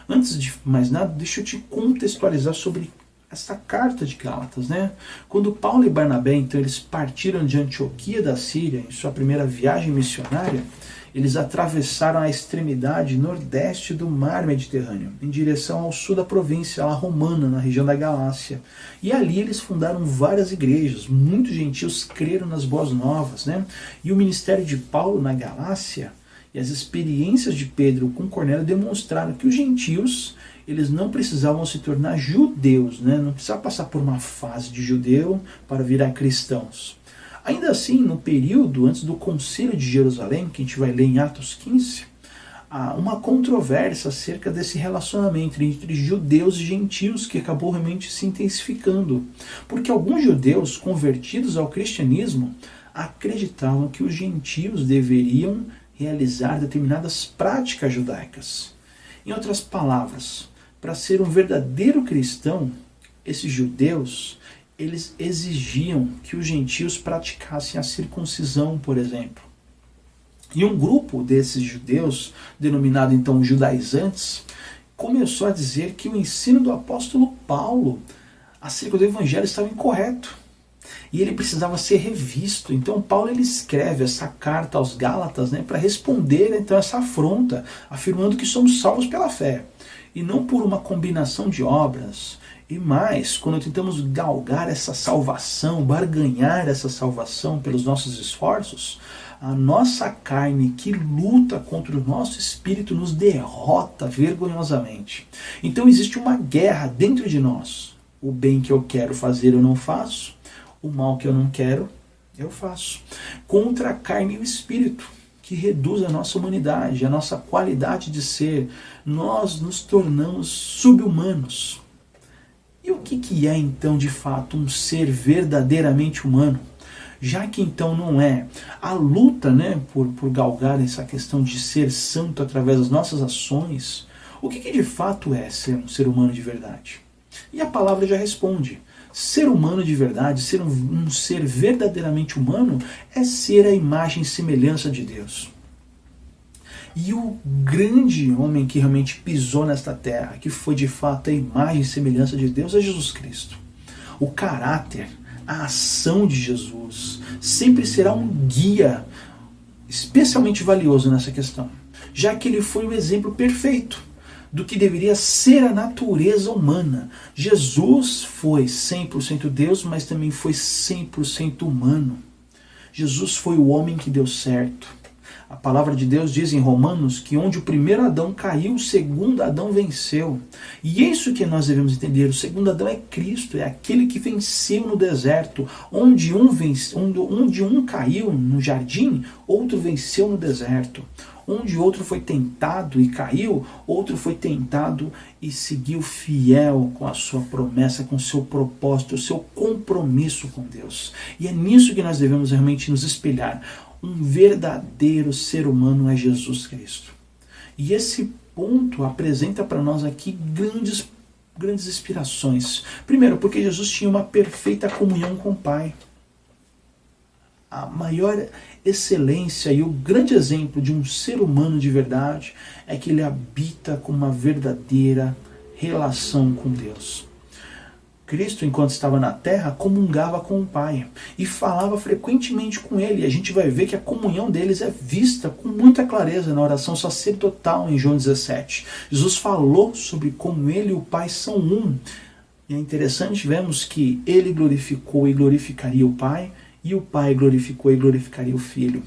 Antes de mais nada, deixa eu te contextualizar sobre essa carta de Gálatas, né? Quando Paulo e Barnabé então eles partiram de Antioquia da Síria em sua primeira viagem missionária, eles atravessaram a extremidade nordeste do mar Mediterrâneo, em direção ao sul da província lá romana, na região da Galácia. E ali eles fundaram várias igrejas, muitos gentios creram nas boas novas, né? E o ministério de Paulo na Galácia e as experiências de Pedro com Cornélio demonstraram que os gentios eles não precisavam se tornar judeus, né? Não precisavam passar por uma fase de judeu para virar cristãos. Ainda assim, no período antes do Concílio de Jerusalém, que a gente vai ler em Atos 15, há uma controvérsia acerca desse relacionamento entre judeus e gentios que acabou realmente se intensificando. Porque alguns judeus convertidos ao cristianismo acreditavam que os gentios deveriam realizar determinadas práticas judaicas. Em outras palavras, para ser um verdadeiro cristão, esses judeus eles exigiam que os gentios praticassem a circuncisão, por exemplo. E um grupo desses judeus, denominado então judaizantes, começou a dizer que o ensino do apóstolo Paulo acerca do evangelho estava incorreto. e ele precisava ser revisto. Então Paulo ele escreve essa carta aos Gálatas, né, para responder então essa afronta, afirmando que somos salvos pela fé e não por uma combinação de obras. E mais, quando tentamos galgar essa salvação, barganhar essa salvação pelos nossos esforços, a nossa carne que luta contra o nosso espírito nos derrota vergonhosamente. Então existe uma guerra dentro de nós. O bem que eu quero fazer eu não faço, o mal que eu não quero eu faço. Contra a carne e o espírito, que reduz a nossa humanidade, a nossa qualidade de ser. Nós nos tornamos sub-humanos. E o que é então de fato um ser verdadeiramente humano? Já que então não é a luta, né, por galgar essa questão de ser santo através das nossas ações, o que de fato é ser um ser humano de verdade? E a palavra já responde. Ser humano de verdade, ser um ser verdadeiramente humano, é ser a imagem e semelhança de Deus. E o grande homem que realmente pisou nesta terra, que foi de fato a imagem e semelhança de Deus, é Jesus Cristo. O caráter, a ação de Jesus sempre será um guia especialmente valioso nessa questão, já que ele foi o exemplo perfeito do que deveria ser a natureza humana. Jesus foi 100% Deus, mas também foi 100% humano. Jesus foi o homem que deu certo. A palavra de Deus diz em Romanos que onde o primeiro Adão caiu, o segundo Adão venceu. E é isso que nós devemos entender. O segundo Adão é Cristo, é aquele que venceu no deserto. Onde um caiu no jardim, outro venceu no deserto. Onde outro foi tentado e caiu, outro foi tentado e seguiu fiel com a sua promessa, com o seu propósito, o seu compromisso com Deus. E é nisso que nós devemos realmente nos espelhar. Um verdadeiro ser humano é Jesus Cristo. E esse ponto apresenta para nós aqui grandes inspirações. Primeiro, porque Jesus tinha uma perfeita comunhão com o Pai. A maior excelência e o grande exemplo de um ser humano de verdade é que ele habita com uma verdadeira relação com Deus. Cristo, enquanto estava na terra, comungava com o Pai e falava frequentemente com ele. E a gente vai ver que a comunhão deles é vista com muita clareza na oração sacerdotal em João 17. Jesus falou sobre como ele e o Pai são um. E é interessante, vemos que ele glorificou e glorificaria o Pai, e o Pai glorificou e glorificaria o Filho.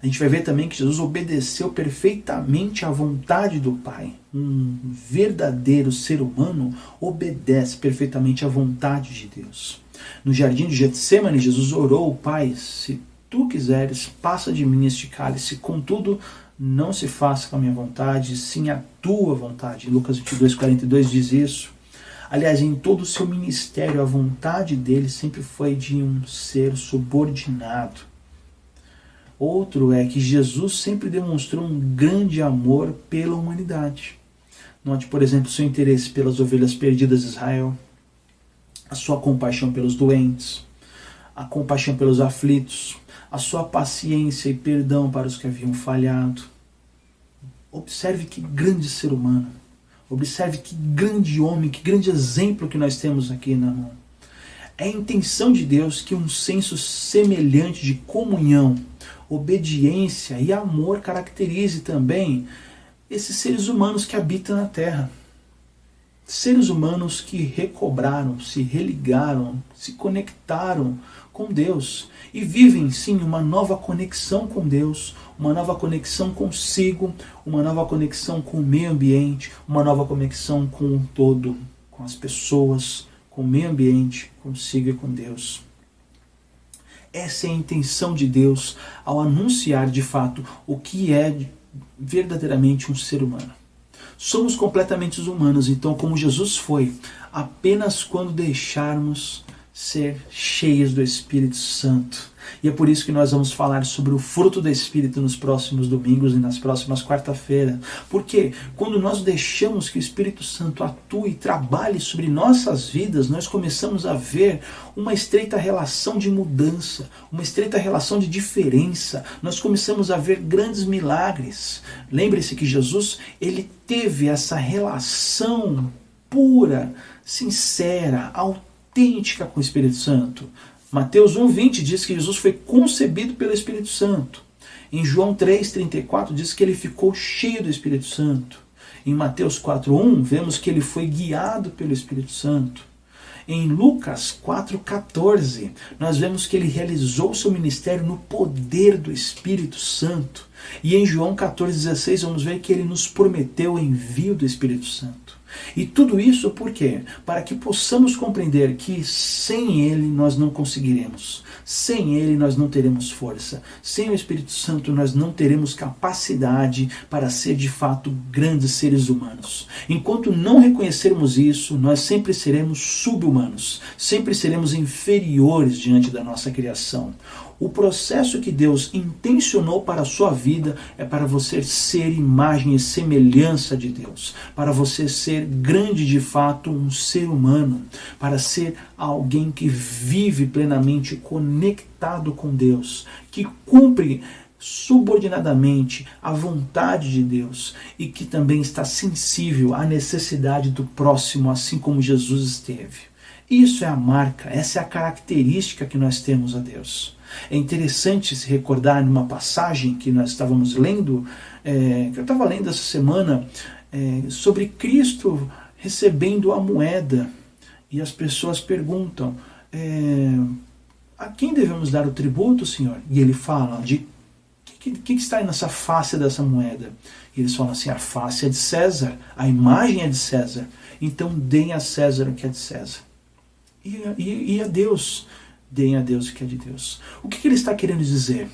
A gente vai ver também que Jesus obedeceu perfeitamente à vontade do Pai. Um verdadeiro ser humano obedece perfeitamente à vontade de Deus. No jardim de Getsêmani, Jesus orou: Pai, se tu quiseres, passa de mim este cálice, contudo, não se faça com a minha vontade, sim a tua vontade. Lucas 22:42 diz isso. Aliás, em todo o seu ministério, a vontade dele sempre foi de um ser subordinado. Outro é que Jesus sempre demonstrou um grande amor pela humanidade. Note, por exemplo, seu interesse pelas ovelhas perdidas de Israel, a sua compaixão pelos doentes, a compaixão pelos aflitos, a sua paciência e perdão para os que haviam falhado. Observe que grande ser humano. Observe que grande homem, que grande exemplo que nós temos aqui na mão. É a intenção de Deus que um senso semelhante de comunhão, obediência e amor caracterize também esses seres humanos que habitam na Terra. Seres humanos que recobraram, se religaram, se conectaram com Deus e vivem sim uma nova conexão com Deus, uma nova conexão consigo, uma nova conexão com o meio ambiente, uma nova conexão com o todo, com as pessoas, com o meio ambiente, consigo e com Deus. Essa é a intenção de Deus ao anunciar de fato o que é verdadeiramente um ser humano. Somos completamente humanos, então, como Jesus foi, apenas quando deixarmos ser cheios do Espírito Santo. E é por isso que nós vamos falar sobre o fruto do Espírito nos próximos domingos e nas próximas quarta-feiras. Porque quando nós deixamos que o Espírito Santo atue e trabalhe sobre nossas vidas, nós começamos a ver uma estreita relação de mudança, uma estreita relação de diferença. Nós começamos a ver grandes milagres. Lembre-se que Jesus, ele teve essa relação pura, sincera, autêntica idêntica com o Espírito Santo. Mateus 1,20 diz que Jesus foi concebido pelo Espírito Santo. Em João 3,34 diz que ele ficou cheio do Espírito Santo. Em Mateus 4,1 vemos que ele foi guiado pelo Espírito Santo. Em Lucas 4,14 nós vemos que ele realizou seu ministério no poder do Espírito Santo. E em João 14,16 vamos ver que ele nos prometeu o envio do Espírito Santo. E tudo isso por quê? Para que possamos compreender que sem Ele nós não conseguiremos. Sem Ele nós não teremos força. Sem o Espírito Santo nós não teremos capacidade para ser de fato grandes seres humanos. Enquanto não reconhecermos isso, nós sempre seremos sub-humanos. Sempre seremos inferiores diante da nossa criação. O processo que Deus intencionou para a sua vida é para você ser imagem e semelhança de Deus, para você ser grande de fato, um ser humano, para ser alguém que vive plenamente conectado com Deus, que cumpre subordinadamente a vontade de Deus e que também está sensível à necessidade do próximo, assim como Jesus esteve. Isso é a marca, essa é a característica que nós temos a Deus. É interessante se recordar numa passagem que nós estávamos lendo, que eu estava lendo essa semana, sobre Cristo recebendo a moeda. E as pessoas perguntam, a quem devemos dar o tributo, Senhor? E ele fala, de que está aí nessa face dessa moeda? E eles falam assim, a face é de César, a imagem é de César, então deem a César o que é de César. E a Deus, deem a Deus o que é de Deus. O que ele está querendo dizer?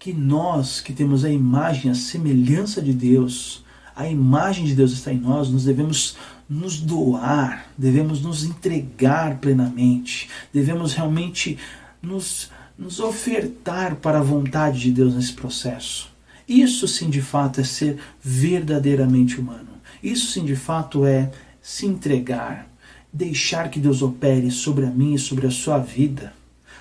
Que nós, que temos a imagem, a semelhança de Deus, a imagem de Deus está em nós, nós devemos nos doar, devemos nos entregar plenamente, devemos realmente nos ofertar para a vontade de Deus nesse processo. Isso sim de fato é ser verdadeiramente humano. Isso sim de fato é se entregar, deixar que Deus opere sobre a mim e sobre a sua vida.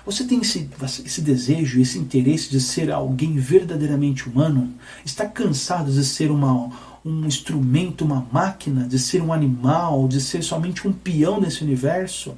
Você tem esse desejo, esse interesse de ser alguém verdadeiramente humano? Está cansado de ser um instrumento, uma máquina, de ser um animal, de ser somente um peão nesse universo?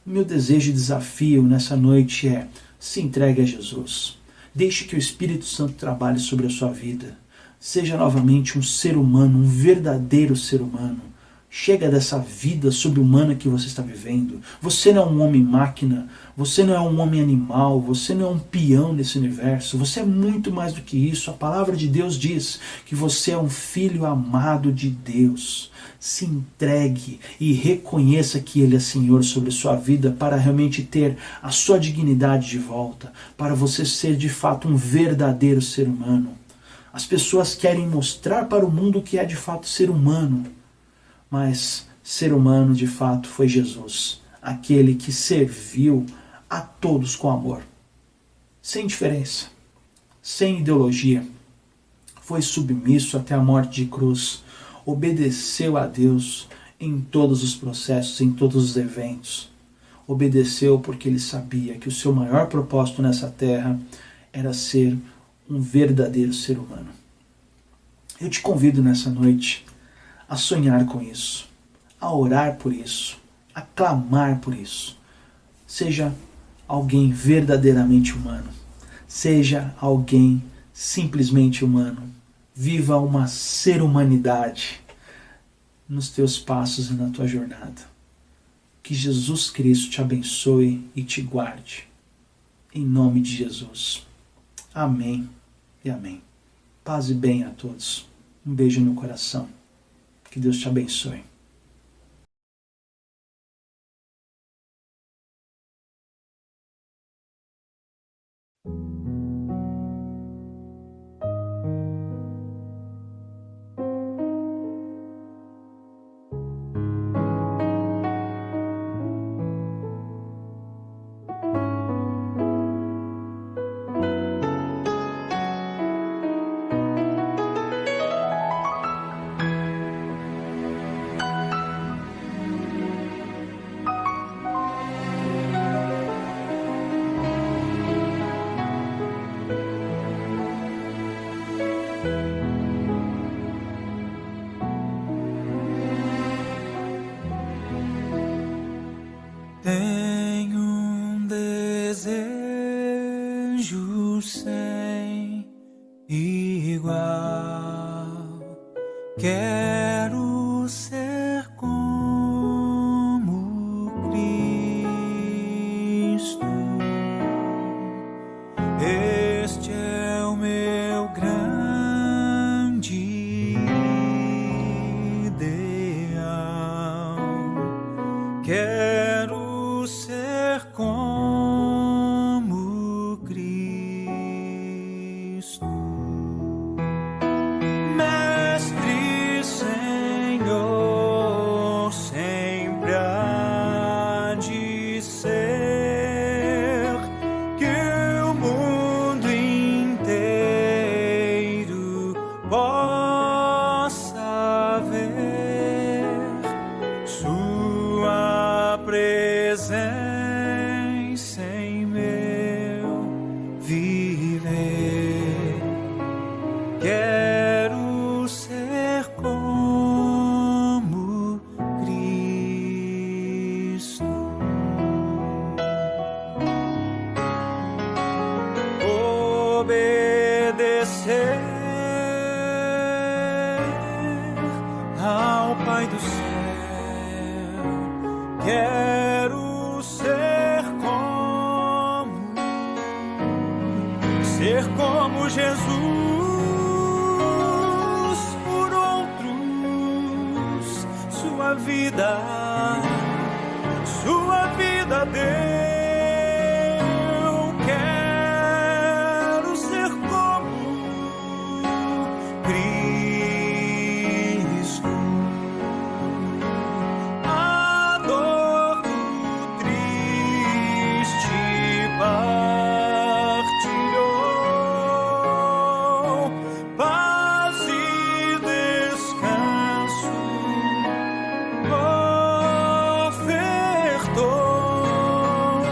O meu desejo e desafio nessa noite é: se entregue a Jesus. Deixe que o Espírito Santo trabalhe sobre a sua vida. Seja novamente um ser humano, um verdadeiro ser humano. Chega dessa vida sobre-humana que você está vivendo. Você não é um homem-máquina, você não é um homem-animal, você não é um peão nesse universo, você é muito mais do que isso. A palavra de Deus diz que você é um filho amado de Deus. Se entregue e reconheça que Ele é Senhor sobre a sua vida para realmente ter a sua dignidade de volta, para você ser de fato um verdadeiro ser humano. As pessoas querem mostrar para o mundo o que é de fato ser humano, mas ser humano de fato foi Jesus, aquele que serviu a todos com amor, sem diferença, sem ideologia, foi submisso até a morte de cruz, obedeceu a Deus em todos os processos, em todos os eventos. Obedeceu porque ele sabia que o seu maior propósito nessa terra era ser um verdadeiro ser humano. Eu te convido nessa noite a sonhar com isso, a orar por isso, a clamar por isso. Seja alguém verdadeiramente humano, seja alguém simplesmente humano. Viva uma ser-humanidade nos teus passos e na tua jornada. Que Jesus Cristo te abençoe e te guarde. Em nome de Jesus. Amém e amém. Paz e bem a todos. Um beijo no coração. Que Deus te abençoe. igual. Quero ser como Cristo. Este é o meu grande ideal. Quero ser como Cristo. Mestre, Senhor, sempre há de ser que o mundo inteiro possa ver Sua presença em meu viver. Quero ser como Cristo. Obedecer ao Pai do céu. Quero ser como Jesus por outros. Sua vida deu. Quero ser como Cristo. A dor do triste partilhou, paz e descanso ofertou.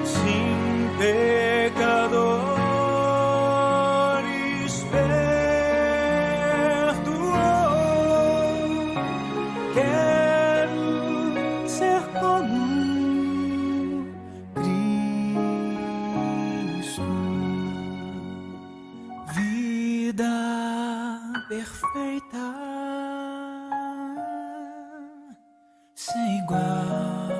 Sim, pecadores perdoou. Quero ser como Cristo. Vida perfeita, sem igual.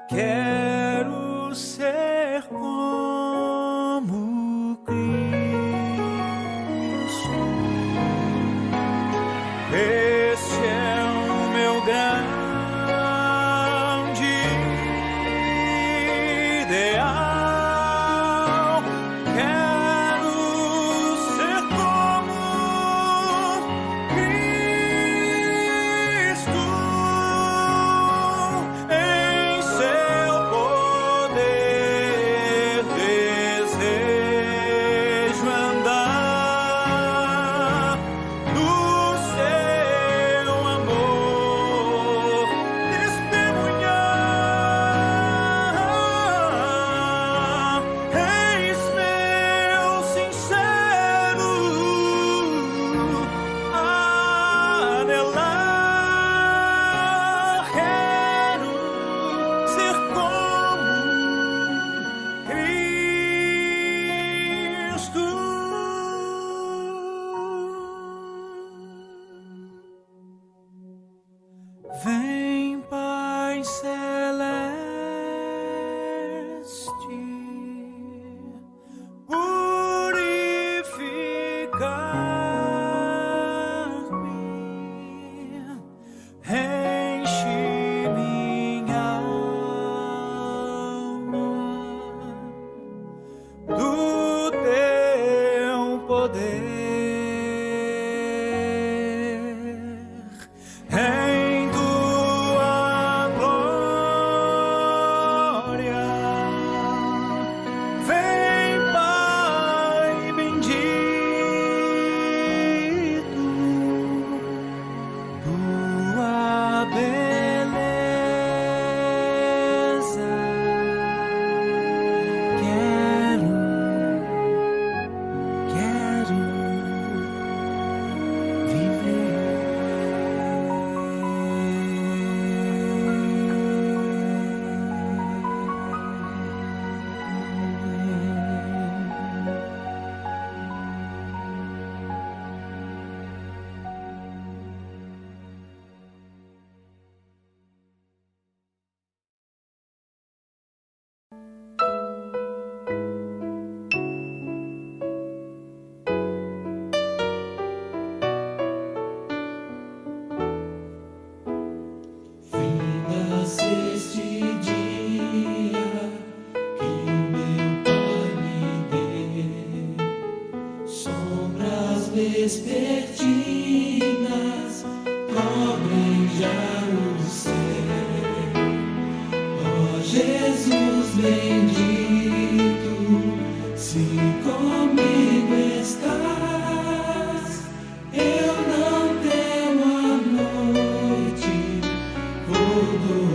Quero ser como Cristo. Este é o meu grande ideal. Quero ser como Cristo. Em seu poder desejo andar, no seu amor testemunhar. Eis meu sincero anelar. Quero ser como Cristo. Vem, Pai Celeste, purificar-me, enche minha alma do teu poder. Em tua tudo